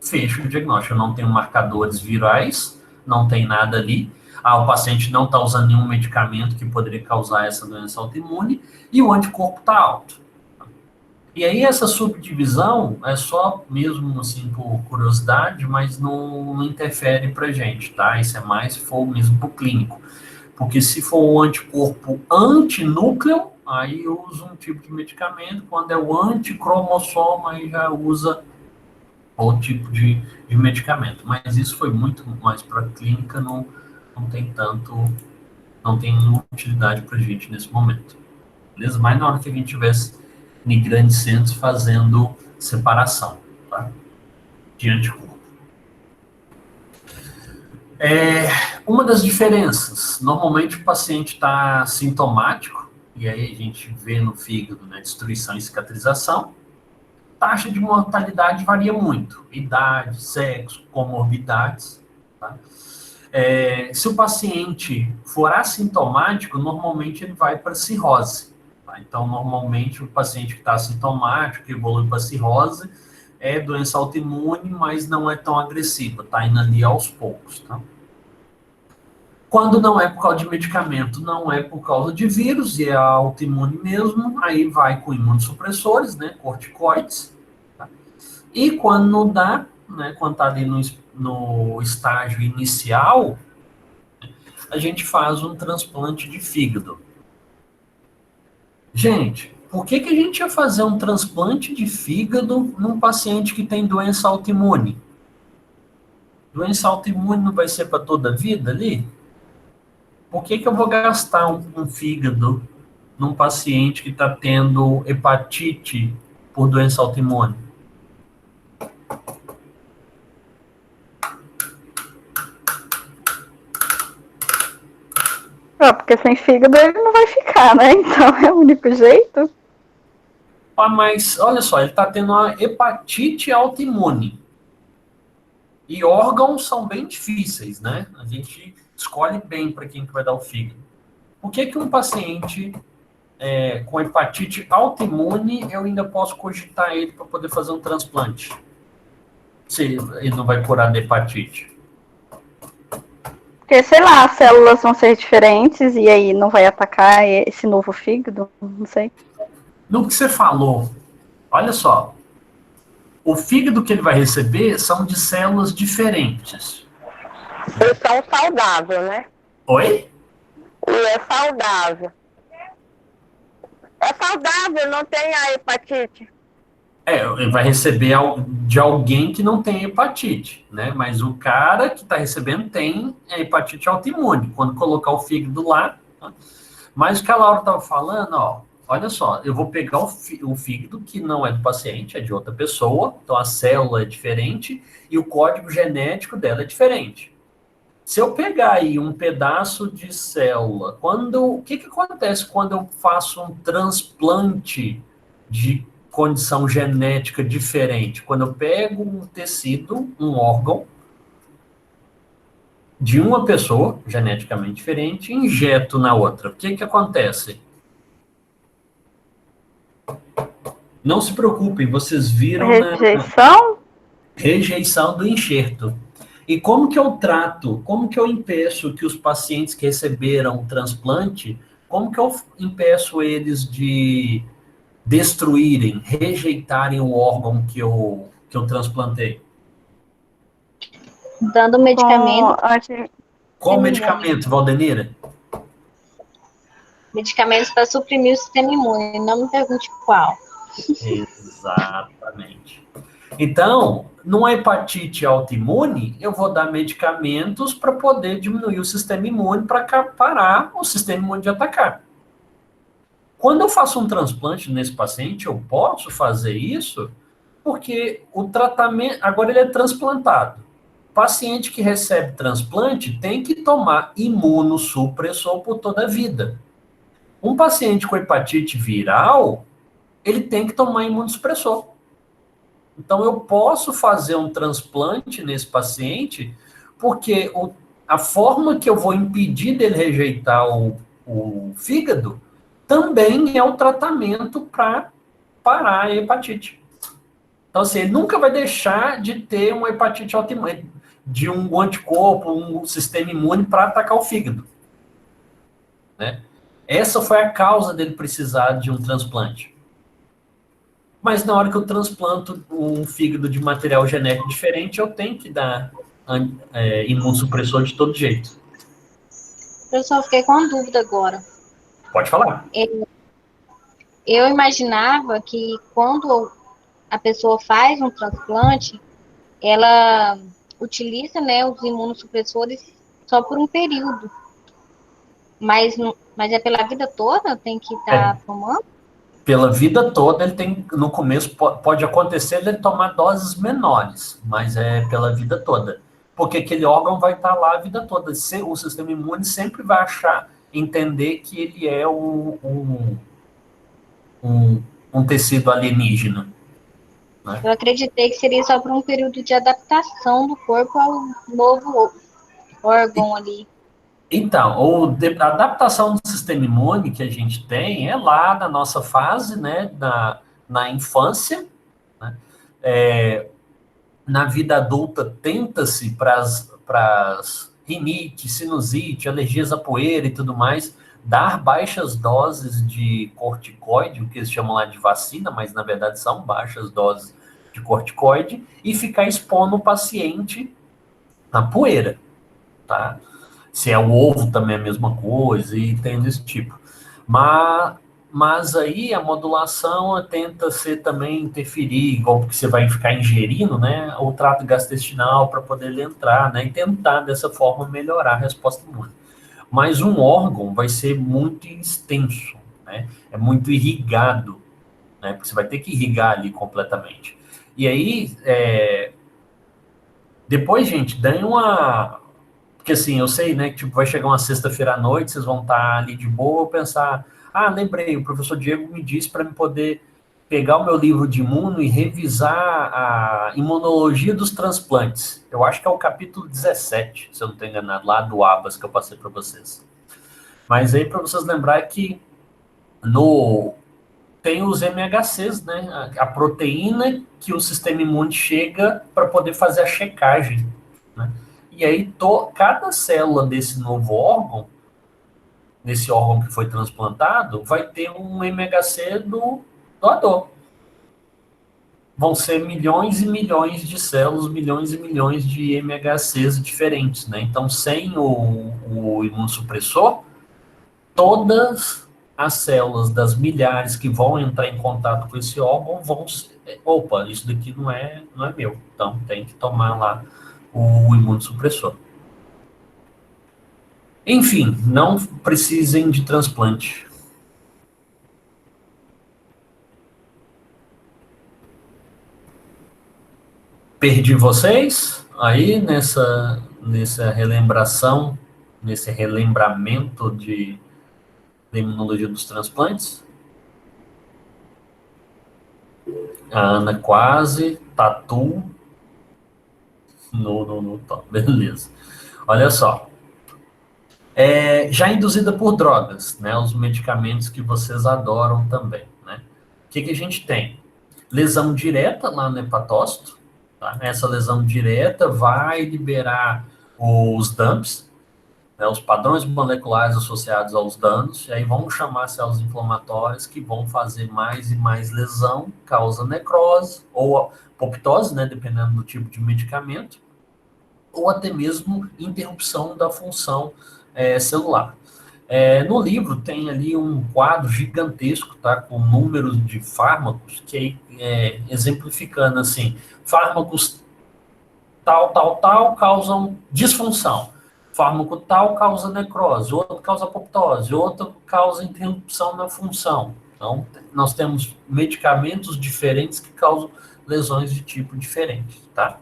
fecha o diagnóstico, não tem marcadores virais, não tem nada ali, o paciente não está usando nenhum medicamento que poderia causar essa doença autoimune e o anticorpo está alto. E aí essa subdivisão é só mesmo assim por curiosidade, mas não interfere para gente, tá? Isso é mais se for mesmo para o clínico. Porque se for um anticorpo antinúcleo, aí usa um tipo de medicamento, quando é o anticromossoma, aí já usa outro tipo de medicamento. Mas isso foi muito mais para a clínica, não tem utilidade para a gente nesse momento. Beleza? Mas na hora que a gente tivesse em grandes centros fazendo separação, tá? De anticorpo. Uma das diferenças, normalmente o paciente está sintomático, e aí a gente vê no fígado, né, destruição e cicatrização. Taxa de mortalidade varia muito, idade, sexo, comorbidades, tá? Se o paciente for assintomático, normalmente ele vai para cirrose. Tá? Então, normalmente, o paciente que está assintomático, que evolui para cirrose, é doença autoimune, mas não é tão agressiva, está indo ali aos poucos. Tá? Quando não é por causa de medicamento, não é por causa de vírus, e é autoimune mesmo, aí vai com imunossupressores, né, corticoides. Tá? E quando não dá, né, quando está ali no estágio inicial, a gente faz um transplante de fígado. Gente, por que a gente ia fazer um transplante de fígado num paciente que tem doença autoimune? Doença autoimune não vai ser para toda a vida ali? Por que eu vou gastar um fígado num paciente que está tendo hepatite por doença autoimune? Porque sem fígado ele não vai ficar, né? Então é o único jeito. Mas olha só, ele está tendo uma hepatite autoimune. E órgãos são bem difíceis, né? A gente escolhe bem para quem que vai dar o fígado. Por que um paciente com hepatite autoimune, eu ainda posso cogitar ele para poder fazer um transplante? Se ele não vai curar da hepatite. Porque, sei lá, as células vão ser diferentes e aí não vai atacar esse novo fígado, não sei. No que você falou, olha só, o fígado que ele vai receber são de células diferentes. Eles são saudáveis, né? Oi? E é saudável. É saudável, não tem a hepatite. Ele vai receber de alguém que não tem hepatite, né? Mas o cara que está recebendo tem hepatite autoimune. Quando colocar o fígado lá... Tá? Mas o que a Laura estava falando, olha só, eu vou pegar o fígado, que não é do paciente, é de outra pessoa, então a célula é diferente e o código genético dela é diferente. Se eu pegar aí um pedaço de célula, o que acontece quando eu faço um transplante de condição genética diferente? Quando eu pego um tecido, um órgão, de uma pessoa, geneticamente diferente, e injeto na outra. O que acontece? Não se preocupem, vocês viram rejeição do enxerto. E como que eu trato, como que eu impeço que os pacientes que receberam o transplante, como que eu impeço eles de destruírem, rejeitarem o órgão que eu transplantei? Dando medicamento. Qual medicamento, Valdenira? Medicamentos para suprimir o sistema imune, não me pergunte qual. Exatamente. Então, numa hepatite autoimune, eu vou dar medicamentos para poder diminuir o sistema imune, para parar o sistema imune de atacar. Quando eu faço um transplante nesse paciente, eu posso fazer isso porque o tratamento, agora ele é transplantado. O paciente que recebe transplante tem que tomar imunossupressor por toda a vida. Um paciente com hepatite viral, ele tem que tomar imunossupressor. Então, eu posso fazer um transplante nesse paciente, porque a forma que eu vou impedir dele rejeitar o fígado também é o tratamento para parar a hepatite. Então, assim, ele nunca vai deixar de ter uma hepatite autoimune, de um anticorpo, um sistema imune para atacar o fígado. Né? Essa foi a causa dele precisar de um transplante. Mas na hora que eu transplanto um fígado de material genético diferente, eu tenho que dar imunossupressor de todo jeito. Eu só fiquei com uma dúvida agora. Pode falar. Eu imaginava que quando a pessoa faz um transplante, ela utiliza, né, os imunossupressores só por um período. Mas é pela vida toda? Tem que estar tomando? Pela vida toda, ele tem, no começo pode acontecer ele tomar doses menores, mas é pela vida toda. Porque aquele órgão vai estar lá a vida toda. O sistema imune sempre vai entender que ele é um tecido alienígena. Né? Eu acreditei que seria só por um período de adaptação do corpo ao novo órgão ali. Então, a adaptação do sistema imune que a gente tem é lá na nossa fase, né, na infância. Né? Na vida adulta, tenta-se para as rinite, sinusite, alergias à poeira e tudo mais, dar baixas doses de corticoide, o que eles chamam lá de vacina, mas na verdade são baixas doses de corticoide, e ficar expondo o paciente na poeira, tá? Se é o ovo também é a mesma coisa, e tem desse tipo. Mas aí a modulação tenta ser também interferir, igual porque você vai ficar ingerindo, né, o trato gastrointestinal para poder ele entrar, né, e tentar dessa forma melhorar a resposta imune. Mas um órgão vai ser muito extenso, né, é muito irrigado, né, porque você vai ter que irrigar ali completamente. E aí, depois, gente, dê uma... Porque assim, eu sei, né, que tipo, vai chegar uma sexta-feira à noite, vocês vão estar ali de boa, pensar, lembrei, o professor Diego me disse para me poder pegar o meu livro de imuno e revisar a imunologia dos transplantes. Eu acho que é o capítulo 17, se eu não estou enganado, lá do ABAS que eu passei para vocês. Mas aí, para vocês lembrarem que tem os MHCs, né, a proteína que o sistema imune chega para poder fazer a checagem, né? E aí, cada célula desse novo órgão, desse órgão que foi transplantado, vai ter um MHC do doador. Vão ser milhões e milhões de células, milhões e milhões de MHCs diferentes, né? Então, sem o imunossupressor, todas as células das milhares que vão entrar em contato com esse órgão vão ser, opa, isso daqui não é meu. Então, tem que tomar lá o imunossupressor. Enfim, não precisem de transplante. Perdi vocês aí nessa relembração, nesse relembramento da imunologia dos transplantes. A Ana quase, Tatu, tá, beleza. Olha só. Já induzida por drogas, né? Os medicamentos que vocês adoram também, né? O que a gente tem? Lesão direta lá no hepatócito, tá? Essa lesão direta vai liberar os DAMPs, né? Os padrões moleculares associados aos danos, e aí vão chamar células inflamatórias que vão fazer mais e mais lesão, causa necrose, ou apoptose, né? Dependendo do tipo de medicamento, ou até mesmo interrupção da função celular. No livro tem ali um quadro gigantesco, tá, com números de fármacos, que exemplificando assim, fármacos tal causam disfunção, fármaco tal causa necrose, outro causa apoptose, outro causa interrupção na função. Então, nós temos medicamentos diferentes que causam lesões de tipo diferente, tá?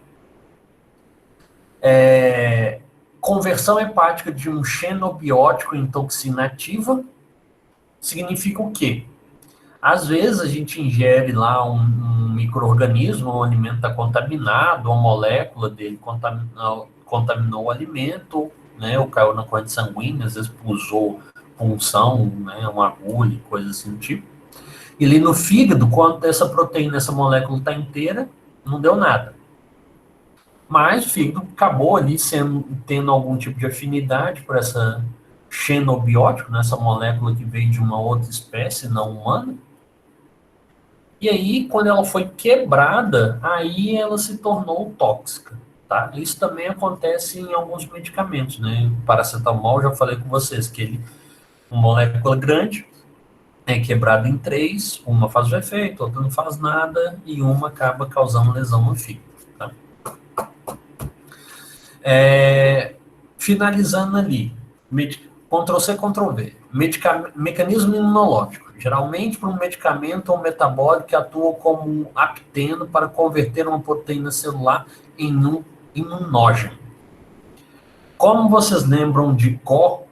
Conversão hepática de um xenobiótico em toxina ativa significa o quê? Às vezes a gente ingere lá um micro-organismo, um alimento está contaminado, uma molécula dele contaminou o alimento, né, ou caiu na corrente sanguínea, às vezes usou punção, né, uma agulha, coisa assim do tipo. E ali no fígado, quando essa proteína, essa molécula está inteira, não deu nada. Mas o fígado acabou ali tendo algum tipo de afinidade por essa xenobiótico, né, essa molécula que veio de uma outra espécie não humana. E aí, quando ela foi quebrada, aí ela se tornou tóxica, tá? Isso também acontece em alguns medicamentos, né? O paracetamol, já falei com vocês, que ele, uma molécula grande, é quebrada em 3, uma faz o efeito, outra não faz nada, e uma acaba causando lesão no fígado, tá? Finalizando ali, Ctrl+C, Ctrl+V, mecanismo imunológico, geralmente para um medicamento ou metabólico que atua como um apteno para converter uma proteína celular em um imunógeno. Como vocês lembram de cor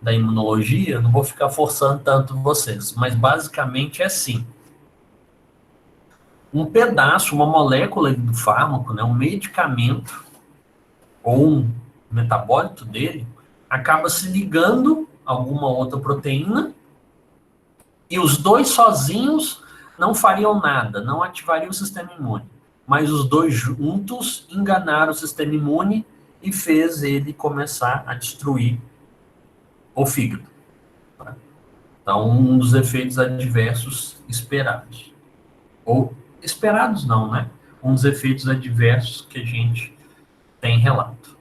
da imunologia, não vou ficar forçando tanto vocês, mas basicamente é assim. Um pedaço, uma molécula do fármaco, né, um medicamento, ou um metabólito dele, acaba se ligando a alguma outra proteína e os dois sozinhos não fariam nada, não ativariam o sistema imune. Mas os dois juntos enganaram o sistema imune e fez ele começar a destruir o fígado. Tá? Então, um dos efeitos adversos esperados. Ou esperados não, né? Um dos efeitos adversos que a gente tem relato.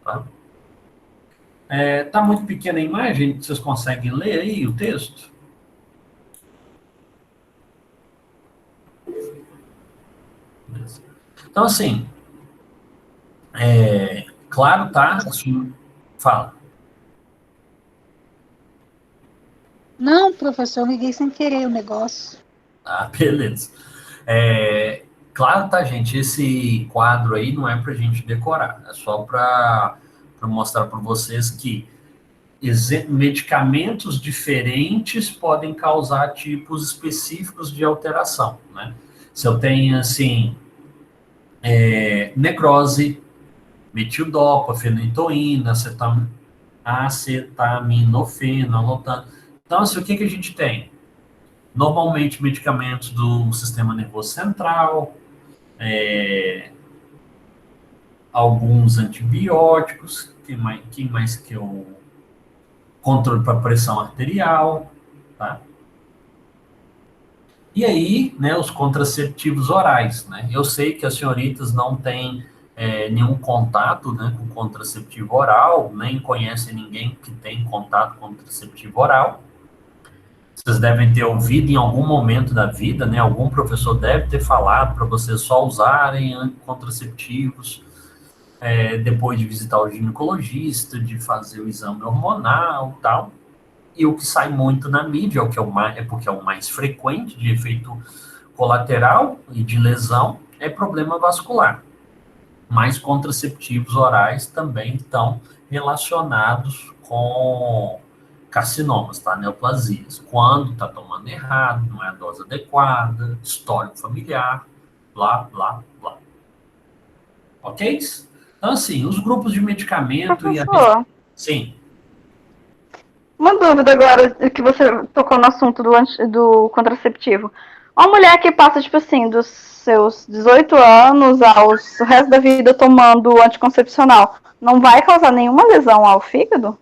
Tá? Tá muito pequena a imagem, vocês conseguem ler aí o texto? Então, assim, claro, tá? Assim, fala. Não, professor, eu liguei sem querer o negócio. Ah, beleza. Claro, tá, gente? Esse quadro aí não é pra gente decorar, é só para mostrar para vocês que medicamentos diferentes podem causar tipos específicos de alteração, né? Se eu tenho, assim, necrose, metildopa, fenitoína, acetaminofeno, alotano. Então, assim, o que a gente tem? Normalmente, medicamentos do sistema nervoso central, alguns antibióticos, quem mais que eu... controle para pressão arterial, tá? E aí, né, os contraceptivos orais, né? Eu sei que as senhoritas não têm nenhum contato, né, com contraceptivo oral, nem conhecem ninguém que tem contato com contraceptivo oral. Vocês devem ter ouvido em algum momento da vida, né? Algum professor deve ter falado para vocês só usarem contraceptivos depois de visitar o ginecologista, de fazer o exame hormonal e tal. E o que sai muito na mídia, porque é o mais frequente de efeito colateral e de lesão, é problema vascular. Mas contraceptivos orais também estão relacionados com carcinomas, tá? Neoplasias. Quando está tomando errado, não é a dose adequada, histórico familiar, blá, blá, blá. Ok? Então, assim, os grupos de medicamento Professor, Sim. uma dúvida agora, que você tocou no assunto do contraceptivo. Uma mulher que passa, tipo assim, dos seus 18 anos aos o resto da vida tomando anticoncepcional, não vai causar nenhuma lesão ao fígado?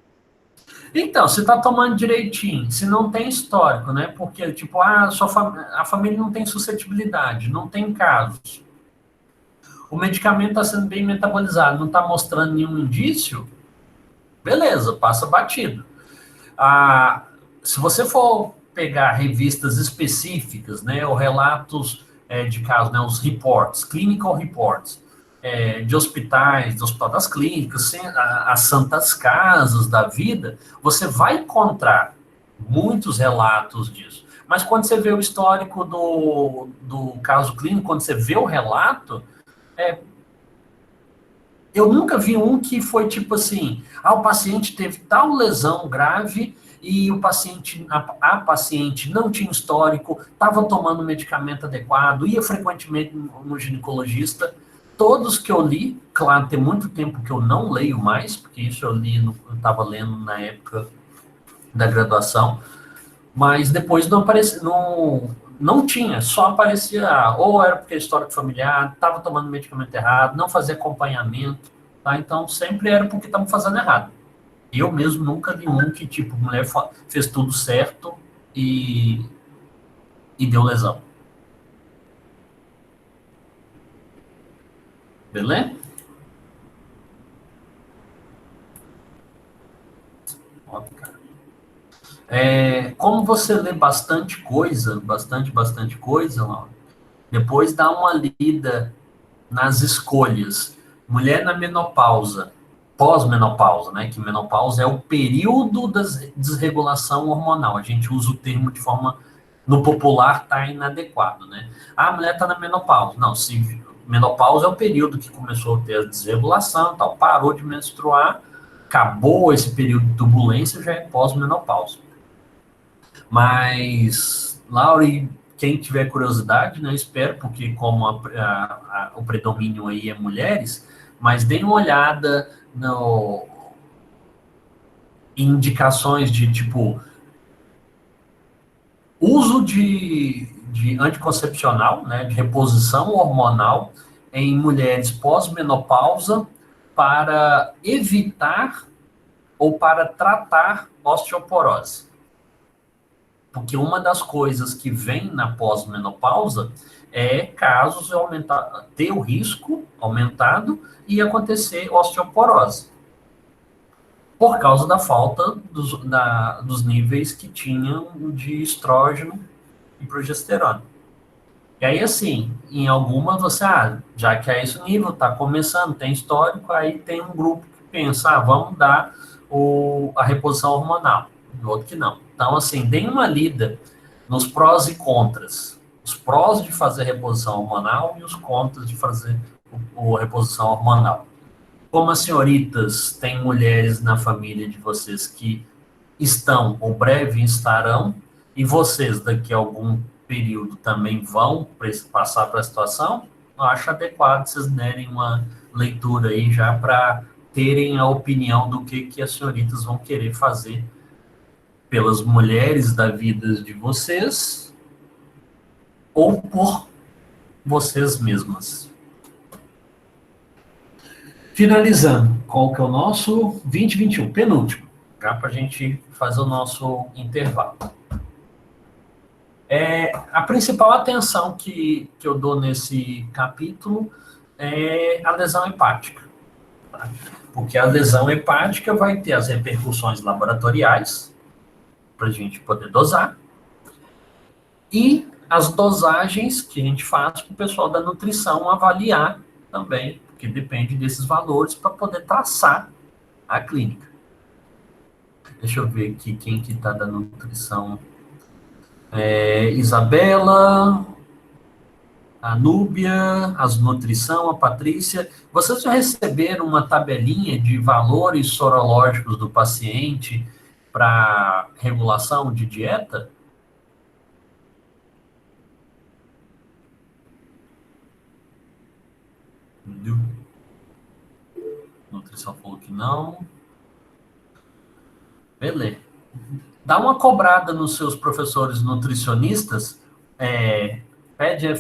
Então, se está tomando direitinho, se não tem histórico, né? Porque, tipo, a família não tem suscetibilidade, não tem casos. O medicamento está sendo bem metabolizado, não está mostrando nenhum indício, beleza, passa batido. Se você for pegar revistas específicas, né, ou relatos de casos, né, os reports, clinical reports, de hospitais, do Hospital das Clínicas, as santas casas da vida, você vai encontrar muitos relatos disso. Mas quando você vê o histórico do caso clínico, quando você vê o relato, eu nunca vi um que foi tipo assim, o paciente teve tal lesão grave e a paciente não tinha histórico, estava tomando o medicamento adequado, ia frequentemente no ginecologista. Todos que eu li, claro, tem muito tempo que eu não leio mais, porque isso eu estava lendo na época da graduação, mas depois não aparecia, não tinha, só aparecia, ou era porque é histórico familiar, estava tomando medicamento errado, não fazia acompanhamento, tá? Então sempre era porque estavam fazendo errado. Eu mesmo nunca li um que, tipo, a mulher fez tudo certo e deu lesão. Beleza? Como você lê bastante coisa, bastante coisa, Laura, depois dá uma lida nas escolhas. Mulher na menopausa, pós-menopausa, né? Que menopausa é o período da desregulação hormonal. A gente usa o termo de forma, no popular, tá inadequado, né? A mulher está na menopausa. Não, se menopausa é o período que começou a ter a desregulação, tal, parou de menstruar, acabou esse período de turbulência, já é pós-menopausa. Mas, Laura, quem tiver curiosidade, né, espero, porque como o predomínio aí é mulheres, mas deem uma olhada em indicações de, tipo, uso de anticoncepcional, né, de reposição hormonal em mulheres pós-menopausa para evitar ou para tratar osteoporose. Porque uma das coisas que vem na pós-menopausa é casos ter o risco aumentado e acontecer osteoporose. Por causa da falta dos níveis que tinham de estrógeno e progesterona. E aí, assim, em alguma você, já que é esse nível, está começando, tem histórico, aí tem um grupo que pensa, vamos dar a reposição hormonal, e outro que não. Então, assim, deem uma lida nos prós e contras. Os prós de fazer reposição hormonal e os contras de fazer a reposição hormonal. Como as senhoritas têm mulheres na família de vocês que estão ou breve estarão, e vocês daqui a algum período também vão passar para a situação, eu acho adequado vocês derem uma leitura aí já para terem a opinião do que as senhoritas vão querer fazer pelas mulheres da vida de vocês ou por vocês mesmas. Finalizando, qual que é o nosso 2021, penúltimo, já para a gente fazer o nosso intervalo. A principal atenção que eu dou nesse capítulo é a lesão hepática. Tá? Porque a lesão hepática vai ter as repercussões laboratoriais, para a gente poder dosar, e as dosagens que a gente faz para o pessoal da nutrição avaliar também, porque depende desses valores para poder traçar a clínica. Deixa eu ver aqui quem que está da nutrição. Isabela, a Núbia, as nutrição, a Patrícia. Vocês já receberam uma tabelinha de valores sorológicos do paciente para regulação de dieta? Nutrição falou que não. Beleza. Dá uma cobrada nos seus professores nutricionistas. Pede,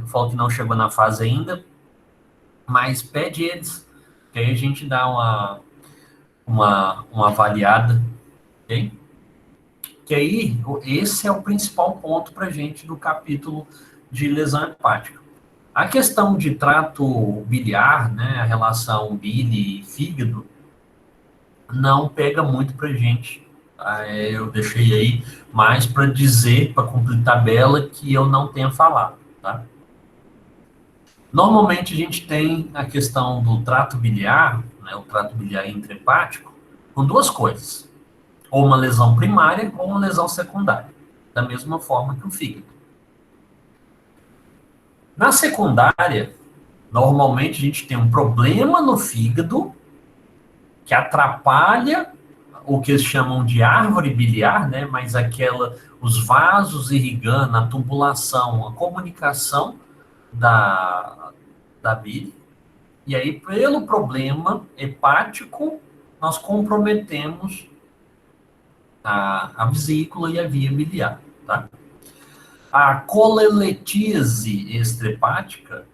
falou que não chegou na fase ainda, mas pede eles, que aí a gente dá uma avaliada, ok? Que aí, esse é o principal ponto para a gente do capítulo de lesão hepática. A questão de trato biliar, né, a relação bile e fígado, não pega muito para a gente. Eu deixei aí mais para dizer, para cumprir tabela, que eu não tenha falado, tá? Normalmente a gente tem a questão do trato biliar, né, o trato biliar intrahepático, com duas coisas. Ou uma lesão primária ou uma lesão secundária. Da mesma forma que o fígado. Na secundária, normalmente a gente tem um problema no fígado que atrapalha o que eles chamam de árvore biliar, né? Mas os vasos irrigando, a tubulação, a comunicação da bile. E aí, pelo problema hepático, nós comprometemos a vesícula e a via biliar, tá? A coleletíase extrahepática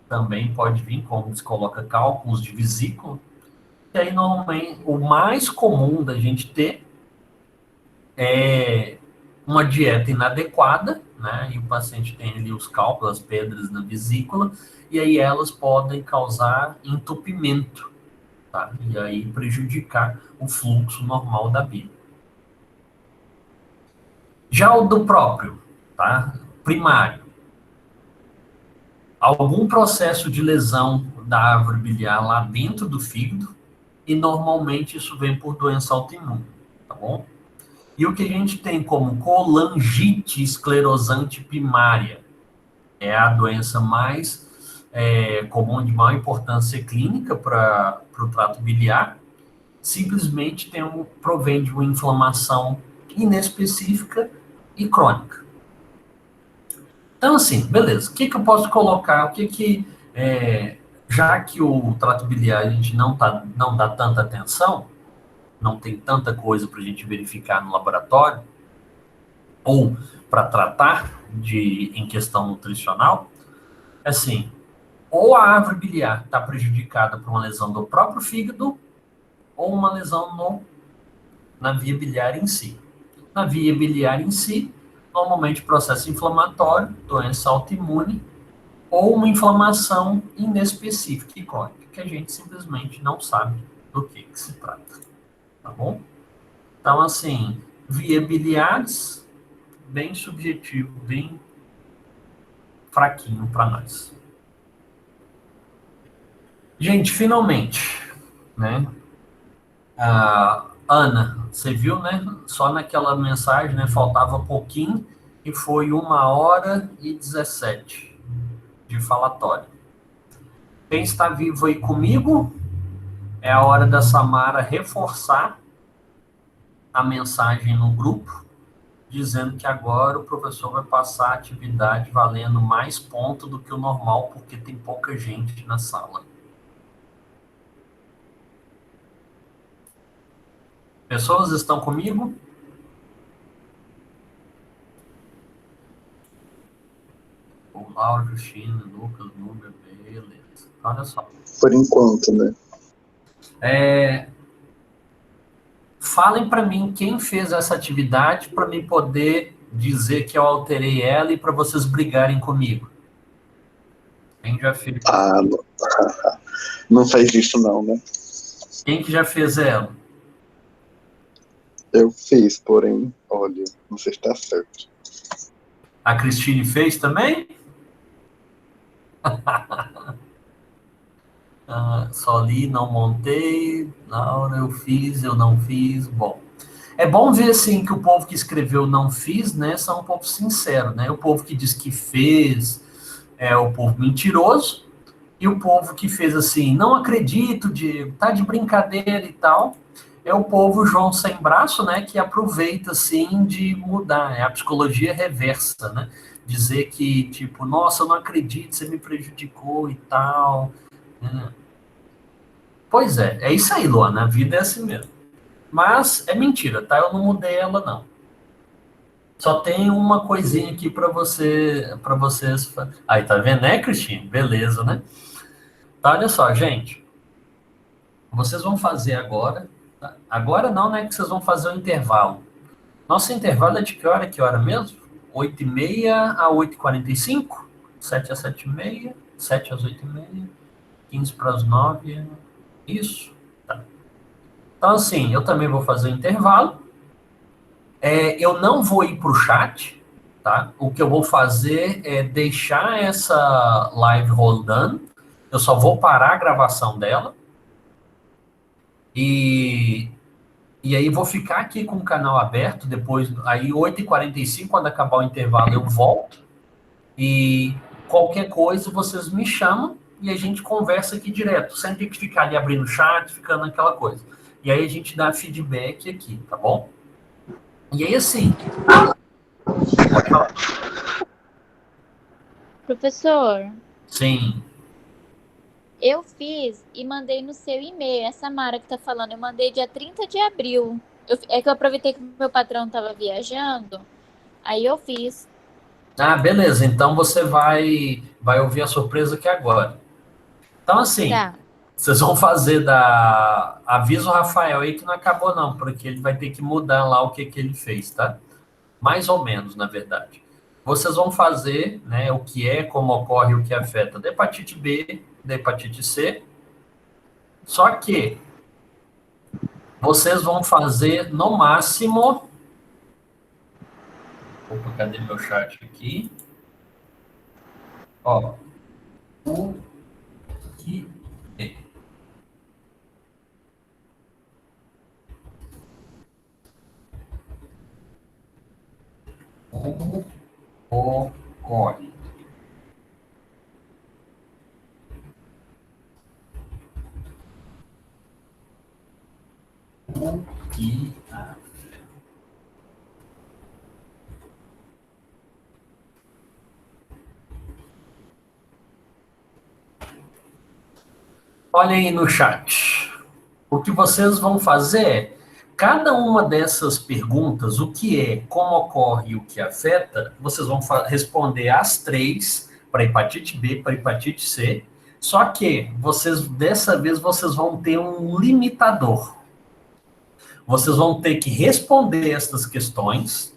também pode vir, como se coloca cálculos de vesícula. E aí, normalmente, o mais comum da gente ter é uma dieta inadequada, né? E o paciente tem ali os cálculos, as pedras na vesícula, e aí elas podem causar entupimento, tá? E aí prejudicar o fluxo normal da bile. Já o do próprio, tá? Primário. Algum processo de lesão da árvore biliar lá dentro do fígado, e normalmente isso vem por doença autoimune, tá bom? E o que a gente tem como colangite esclerosante primária é a doença mais comum, de maior importância clínica para o trato biliar. Simplesmente provém de uma inflamação inespecífica e crônica. Então, assim, beleza. O que eu posso colocar? Já que o trato biliar a gente não dá tanta atenção, não tem tanta coisa para a gente verificar no laboratório, ou para tratar em questão nutricional, assim, ou a árvore biliar está prejudicada por uma lesão do próprio fígado, ou uma lesão na via biliar em si. Na via biliar em si, normalmente processo inflamatório, doença autoimune, ou uma inflamação inespecífica e crônica, que a gente simplesmente não sabe do que se trata. Tá bom? Então, assim, via biliares, bem subjetivo, bem fraquinho para nós. Gente, finalmente, né? Ana, você viu, né? Só naquela mensagem, né? Faltava pouquinho e foi 1h17 de falatório. Quem está vivo aí comigo, é a hora da Samara reforçar a mensagem no grupo, dizendo que agora o professor vai passar a atividade valendo mais ponto do que o normal, porque tem pouca gente na sala. Pessoas estão comigo? O Laura, Cristina, Lucas, Núbia, beleza. Olha só. Por enquanto, né? Falem para mim quem fez essa atividade para mim poder dizer que eu alterei ela e para vocês brigarem comigo. Quem já fez? Não fez isso não, né? Quem que já fez ela? Eu fiz, porém, olha, não sei se está certo. A Cristine fez também? Só li, não montei. Laura, eu fiz, eu não fiz. Bom, é bom ver assim que o povo que escreveu não fiz, né, são um pouco sinceros, né? O povo que diz que fez, é o povo mentiroso, e o povo que fez assim, não acredito, Diego, tá de brincadeira e tal, é o povo João sem braço, né, que aproveita, assim, de mudar, é a psicologia reversa, né, dizer que, tipo, nossa, eu não acredito, você me prejudicou e tal, né? Pois é isso aí, Luana, a vida é assim mesmo. Mas é mentira, tá? Eu não mudei ela, não. Só tem uma coisinha aqui para vocês. Aí, tá vendo, né, Cristina? Beleza, né? Tá, olha só, gente. Vocês vão fazer agora. Tá? Agora não, né? Que vocês vão fazer o intervalo. Nosso intervalo é de que hora? Que hora mesmo? 8h30 a 8h45? 7 às 7h30? 7 às 8h30? 15 para as 9? Isso. Tá. Então, assim, eu também vou fazer o intervalo. Eu não vou ir para o chat, tá? O que eu vou fazer é deixar essa live rodando. Eu só vou parar a gravação dela. E aí vou ficar aqui com o canal aberto. Depois, aí 8h45, quando acabar o intervalo, eu volto. E qualquer coisa, vocês me chamam e a gente conversa aqui direto. Sem ter que ficar ali abrindo o chat, ficando aquela coisa. E aí a gente dá feedback aqui, tá bom? E aí, assim... Pode falar. Professor, Sim. eu fiz e mandei no seu e-mail. Essa Mara que tá falando, eu mandei dia 30 de abril. É que eu aproveitei que meu patrão tava viajando, aí eu fiz. Ah, beleza. Então você vai ouvir a surpresa aqui agora. Então, assim, Tá. vocês vão fazer da... Avisa o Rafael aí que não acabou não, porque ele vai ter que mudar lá o que ele fez, tá? Mais ou menos, na verdade. Vocês vão fazer, né, o que é, como ocorre, o que afeta da hepatite B, da hepatite C. Só que vocês vão fazer, no máximo... Opa, cadê meu chat aqui? Ó, o que é. Como ocorre. O que Olha aí no chat. O que vocês vão fazer é, cada uma dessas perguntas, o que é, como ocorre e o que afeta, vocês vão responder as 3 para hepatite B, para hepatite C, só que dessa vez vocês vão ter um limitador. Vocês vão ter que responder essas questões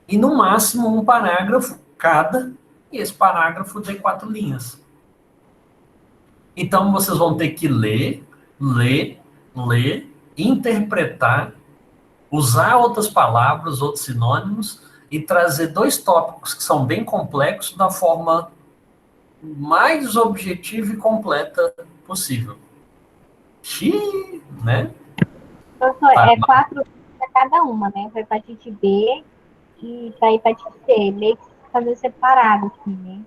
e, no máximo, um parágrafo cada, e esse parágrafo tem 4 linhas. Então, vocês vão ter que ler, interpretar, usar outras palavras, outros sinônimos, e trazer 2 tópicos que são bem complexos da forma mais objetiva e completa possível. Né? Professor, é 4 para cada uma, né? Para hepatite B e para hepatite C. Meio que fazer separado, assim, né?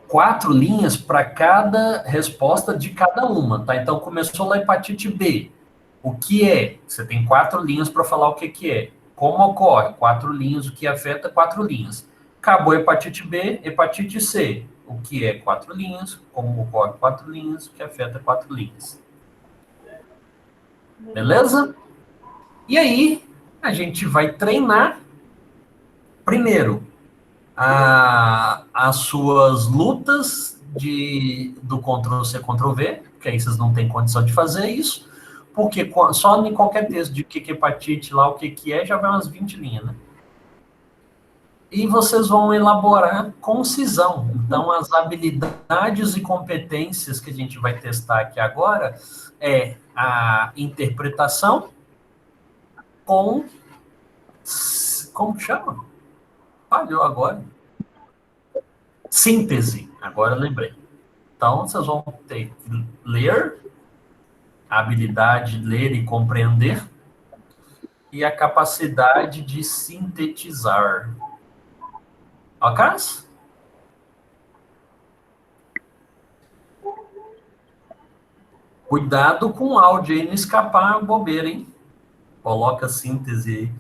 4 linhas para cada resposta de cada uma, tá? Então, começou na hepatite B. O que é? Você tem 4 linhas para falar o que é. Como ocorre? 4 linhas, o que afeta, 4 linhas. Acabou a hepatite B, hepatite C. O que é 4 linhas, como ocorre 4 linhas, o que afeta 4 linhas. Beleza? E aí, a gente vai treinar, primeiro, as suas lutas do Ctrl-C, Ctrl-V, porque aí vocês não têm condição de fazer isso, porque só em qualquer texto de que é hepatite lá, o que é, já vai umas 20 linhas, né? E vocês vão elaborar concisão. Então, as habilidades e competências que a gente vai testar aqui agora é a interpretação com... Como que chama? Falhou agora. Síntese. Agora eu lembrei. Então, vocês vão ter que ler, a habilidade de ler e compreender, e a capacidade de sintetizar. Ok? Cuidado com o áudio aí, não escapar a bobeira, hein? Coloca a síntese aí.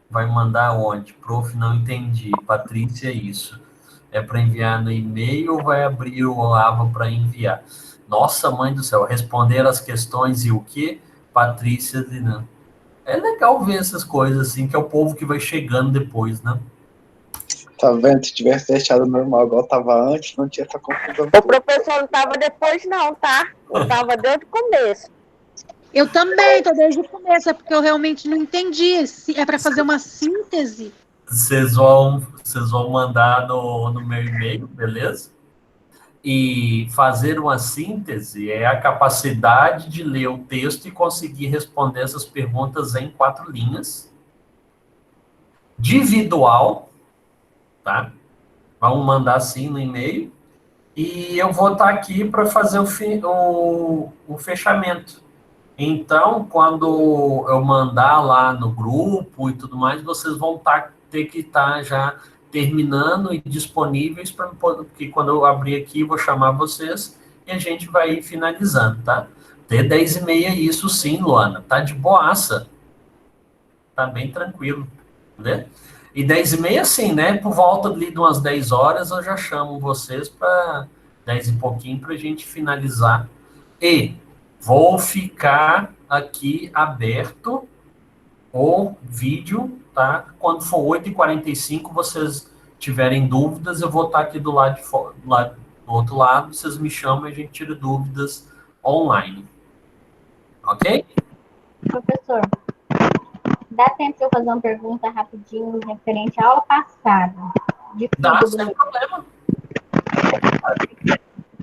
Vai mandar onde? Prof, não entendi. Patrícia, isso. É para enviar no e-mail ou vai abrir o Ava para enviar? Nossa, mãe do céu, responder as questões e o quê? Patrícia, não. É legal ver essas coisas assim, que é o povo que vai chegando depois, né? Tá vendo? Se tivesse deixado normal igual tava antes, não tinha essa confusão. O professor não tava depois não, tá? Eu tava desde o começo. Eu também, tô desde o começo, é porque eu realmente não entendi. Se é para fazer uma síntese. Vocês vão mandar no meu e-mail, beleza? E fazer uma síntese é a capacidade de ler o texto e conseguir responder essas perguntas em 4 linhas. Individual, tá? Vamos mandar assim no e-mail. E eu vou estar aqui para fazer o fechamento. Então, quando eu mandar lá no grupo e tudo mais, vocês vão ter que estar já terminando e disponíveis para porque quando eu abrir aqui, eu vou chamar vocês e a gente vai ir finalizando, tá? Até 10h30 isso sim, Luana. Tá de boaça. Tá bem tranquilo, né? E 10h30 sim, né? Por volta ali de umas 10 horas eu já chamo vocês para 10 e pouquinho para a gente finalizar. E vou ficar aqui aberto o vídeo, tá? Quando for 8h45, vocês tiverem dúvidas, eu vou estar aqui do lado de fora, do outro lado, vocês me chamam e a gente tira dúvidas online. Ok? Professor, dá tempo de eu fazer uma pergunta rapidinho referente à aula passada? Dá, sem problema.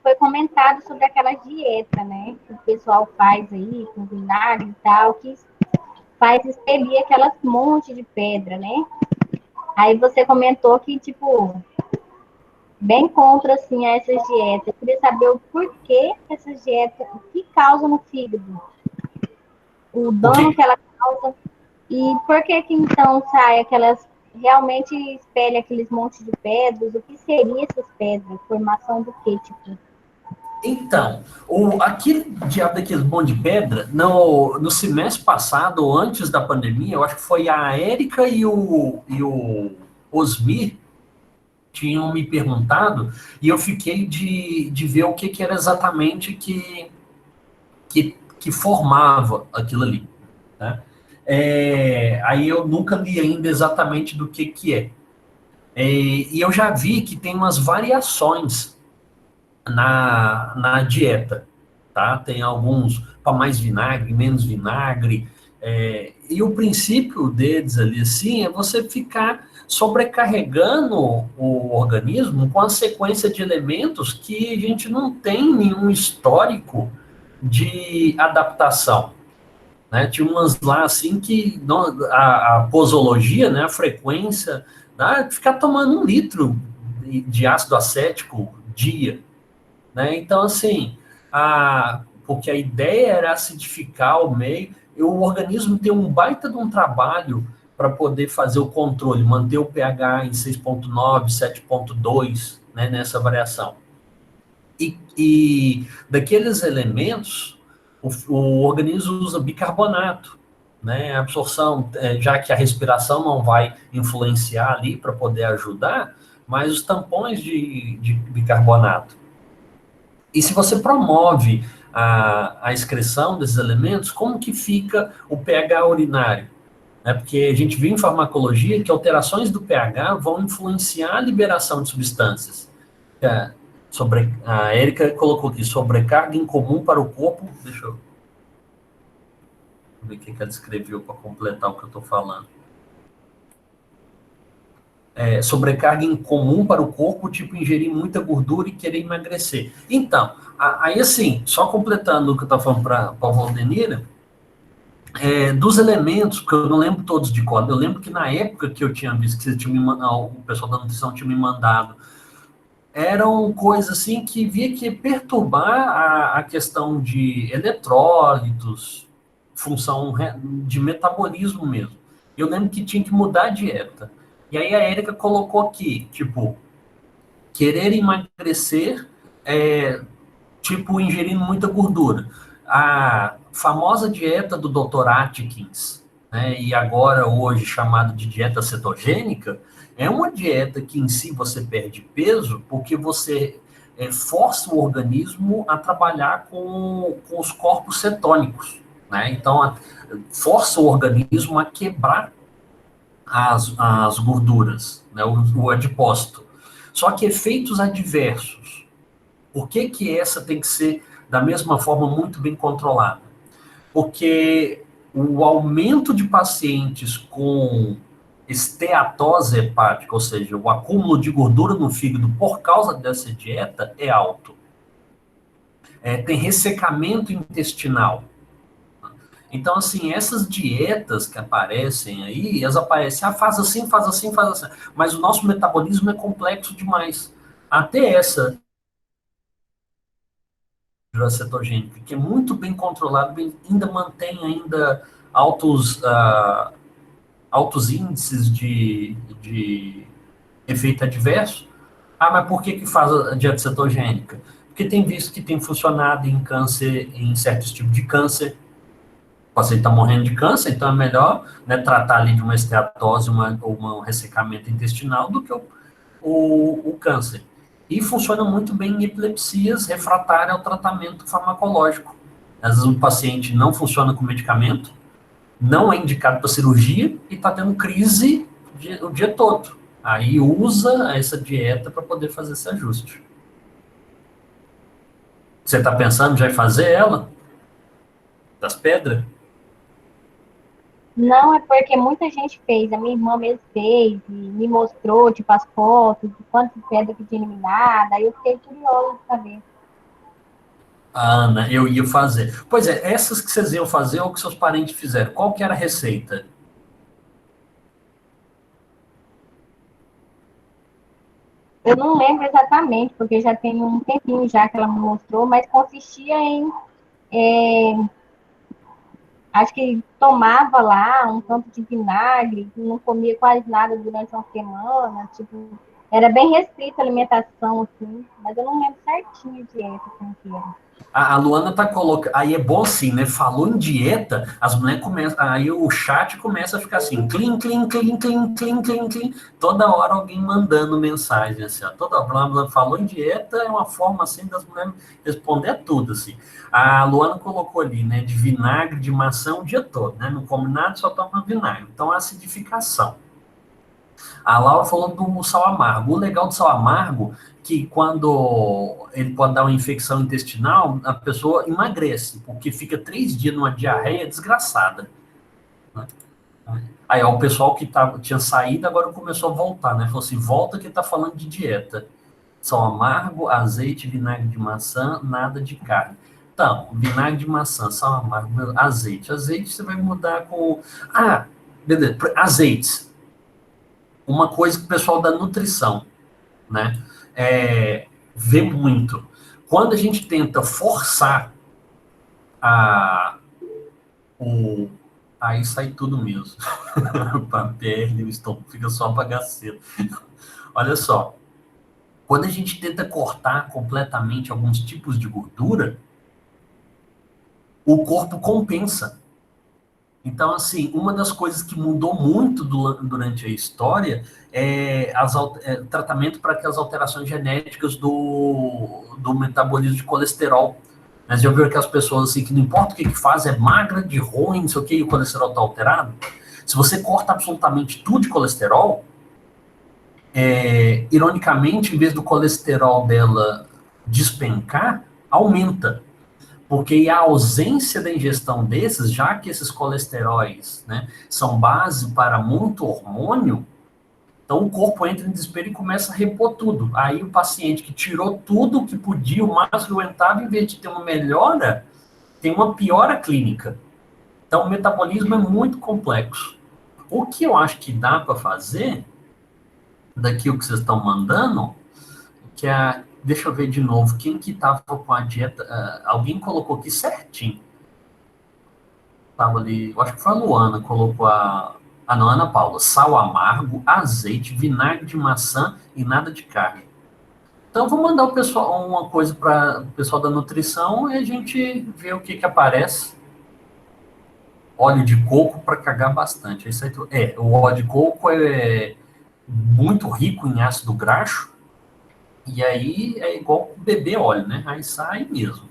Foi comentado sobre aquela dieta, né? Que o pessoal faz aí, com vinagre e tal, que faz expelir aquelas monte de pedra, né? Aí você comentou que, tipo, bem contra, assim, a essas dietas. Eu queria saber o porquê essas dietas, o que causa no fígado, o dano que ela causa, e por que então sai aquelas, realmente espelha aqueles montes de pedras, o que seria essas pedras? Formação do quê, tipo? Então, aquele diabo daqueles monte de pedra, no semestre passado, ou antes da pandemia, eu acho que foi a Érica e o Osmir tinham me perguntado, e eu fiquei de ver o que era exatamente que formava aquilo ali. Né? Aí eu nunca li ainda exatamente do que é. E eu já vi que tem umas variações na dieta, tá? Tem alguns para mais vinagre, menos vinagre, e o princípio deles ali, assim, é você ficar sobrecarregando o organismo com a sequência de elementos que a gente não tem nenhum histórico de adaptação, né? Tinha umas lá, assim, que a posologia, né, a frequência, né, ficar tomando 1 litro de ácido acético dia, né? Então, assim, porque a ideia era acidificar o meio, e o organismo tem um baita de um trabalho para poder fazer o controle, manter o pH em 6,9, 7,2, né, nessa variação. E daqueles elementos, o organismo usa bicarbonato, né, a absorção, já que a respiração não vai influenciar ali para poder ajudar, mas os tampões de bicarbonato. E se você promove a excreção desses elementos, como que fica o pH urinário? Porque a gente viu em farmacologia que alterações do pH vão influenciar a liberação de substâncias. A Érica colocou aqui, sobrecarga incomum para o corpo. Deixa eu ver o que ela escreveu para completar o que eu estou falando. Sobrecarga incomum para o corpo, tipo ingerir muita gordura e querer emagrecer. Então, aí assim, só completando o que eu estava falando para a Valdenira, dos elementos, porque eu não lembro todos de cor, eu lembro que na época que eu tinha visto, que você tinha o pessoal da nutrição tinha me mandado, eram coisas assim que via que perturbar a questão de eletrólitos, função de metabolismo mesmo. Eu lembro que tinha que mudar a dieta. E aí a Érica colocou aqui, tipo, querer emagrecer, tipo, ingerindo muita gordura. A famosa dieta do Dr. Atkins, né, e agora hoje chamada de dieta cetogênica, é uma dieta que em si você perde peso porque você força o organismo a trabalhar com os corpos cetônicos, né? Então, força o organismo a quebrar as gorduras, né? O adipócito. Só que efeitos adversos. Por que essa tem que ser, da mesma forma, muito bem controlada? Porque o aumento de pacientes com esteatose hepática, ou seja, o acúmulo de gordura no fígado por causa dessa dieta é alto. Tem ressecamento intestinal. Então, assim, essas dietas que aparecem aí, elas aparecem, faz assim, faz assim, faz assim. Mas o nosso metabolismo é complexo demais. Até essa cetogênica, que é muito bem controlado, ainda mantém ainda altos índices de efeito adverso. Mas por que faz a dieta cetogênica? Porque tem visto que tem funcionado em câncer, em certos tipos de câncer. O paciente está morrendo de câncer, então é melhor, né, tratar ali de uma esteatose ou um ressecamento intestinal do que o câncer. E funciona muito bem em epilepsias refratárias ao tratamento farmacológico. Às vezes o paciente não funciona com medicamento, não é indicado para cirurgia e está tendo crise o dia todo. Aí usa essa dieta para poder fazer esse ajuste. Você está pensando já em fazer ela? Das pedras? Não, é porque muita gente fez. A minha irmã mesmo fez, e me mostrou, tipo, as fotos, de quantas pedras que tinha eliminada. Aí eu fiquei curiosa de saber. Ana, eu ia fazer. Pois é, essas que vocês iam fazer ou que seus parentes fizeram, qual que era a receita? Eu não lembro exatamente, porque já tem um tempinho já que ela me mostrou, mas consistia em... acho que tomava lá um tanto de vinagre, não comia quase nada durante uma semana, tipo... Era bem restrita a alimentação, assim, mas eu não lembro certinho a dieta como que era. A Luana tá colocando. Aí é bom assim, né? Falou em dieta, as mulheres começam. Aí o chat começa a ficar assim: clean, clean, clean, clean, clean, clean, clean. Toda hora alguém mandando mensagem assim, ó. Toda hora falou em dieta, é uma forma assim das mulheres responder a tudo, assim. A Luana colocou ali, né? De vinagre de maçã o dia todo, né? Não come nada, só toma vinagre. Então, acidificação. A Laura falou do sal amargo. O legal do sal amargo que quando ele pode dar uma infecção intestinal, a pessoa emagrece, porque fica 3 dias numa diarreia desgraçada. Né? Aí ó, o pessoal que tinha saído agora começou a voltar, né? Falou assim, volta que tá falando de dieta. Sal amargo, azeite, vinagre de maçã, nada de carne. Então, vinagre de maçã, sal amargo, azeite. Azeite você vai mudar com... beleza, azeites. Uma coisa que o pessoal da nutrição, né? Vê muito. Quando a gente tenta forçar aí sai tudo mesmo. Para pele, o estômago fica só bagaceiro. Olha só. Quando a gente tenta cortar completamente alguns tipos de gordura, o corpo compensa. Então, assim, uma das coisas que mudou muito durante a história é tratamento para aquelas alterações genéticas do metabolismo de colesterol. Mas já viram aquelas pessoas assim que não importa o que faz, é magra, de ruim, não sei o que, e o colesterol está alterado? Se você corta absolutamente tudo de colesterol, ironicamente, em vez do colesterol dela despencar, aumenta. Porque a ausência da ingestão desses, já que esses colesteróis, né, são base para muito hormônio, então o corpo entra em desespero e começa a repor tudo. Aí o paciente que tirou tudo que podia, o máximo que aguentava, em vez de ter uma melhora, tem uma piora clínica. Então o metabolismo é muito complexo. O que eu acho que dá para fazer, daqui o que vocês estão mandando, que é... Deixa eu ver de novo, quem que estava com a dieta... alguém colocou aqui certinho. Estava ali, eu acho que foi a Luana, colocou não, Ana Paula. Sal amargo, azeite, vinagre de maçã e nada de carne. Então, eu vou mandar o pessoal uma coisa para o pessoal da nutrição e a gente vê o que aparece. Óleo de coco para cagar bastante. Isso aí, o óleo de coco é muito rico em ácido graxo. E aí é igual beber óleo, né? Aí sai mesmo.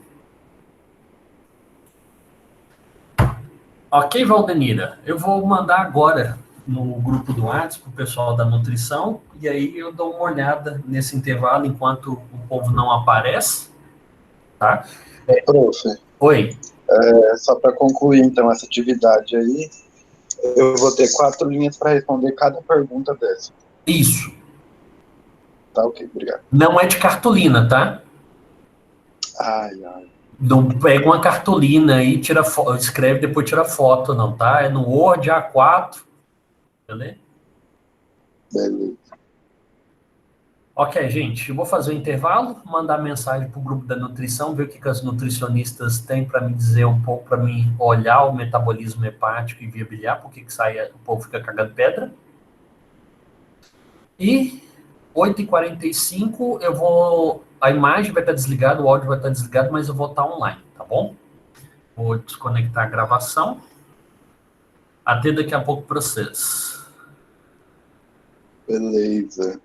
Ok, Valdenira? Eu vou mandar agora no grupo do WhatsApp para o pessoal da nutrição. E aí eu dou uma olhada nesse intervalo enquanto o povo não aparece. Tá? Prof. Oi. Só para concluir, então, essa atividade aí, eu vou ter 4 linhas para responder cada pergunta dessa. Isso. Tá, ok, obrigado. Não é de cartolina, tá? Ai. Não pega uma cartolina e tira escreve, depois tira foto, não, tá? É no Word A4. Beleza? Beleza. Ok, gente, eu vou fazer o intervalo, mandar mensagem para o grupo da nutrição, ver o que as nutricionistas têm para me dizer um pouco, para mim olhar o metabolismo hepático e via biliar, por que o povo fica cagando pedra. E 8h45 a imagem vai estar desligada, o áudio vai estar desligado, mas eu vou estar online, tá bom? Vou desconectar a gravação. Até daqui a pouco para vocês. Beleza.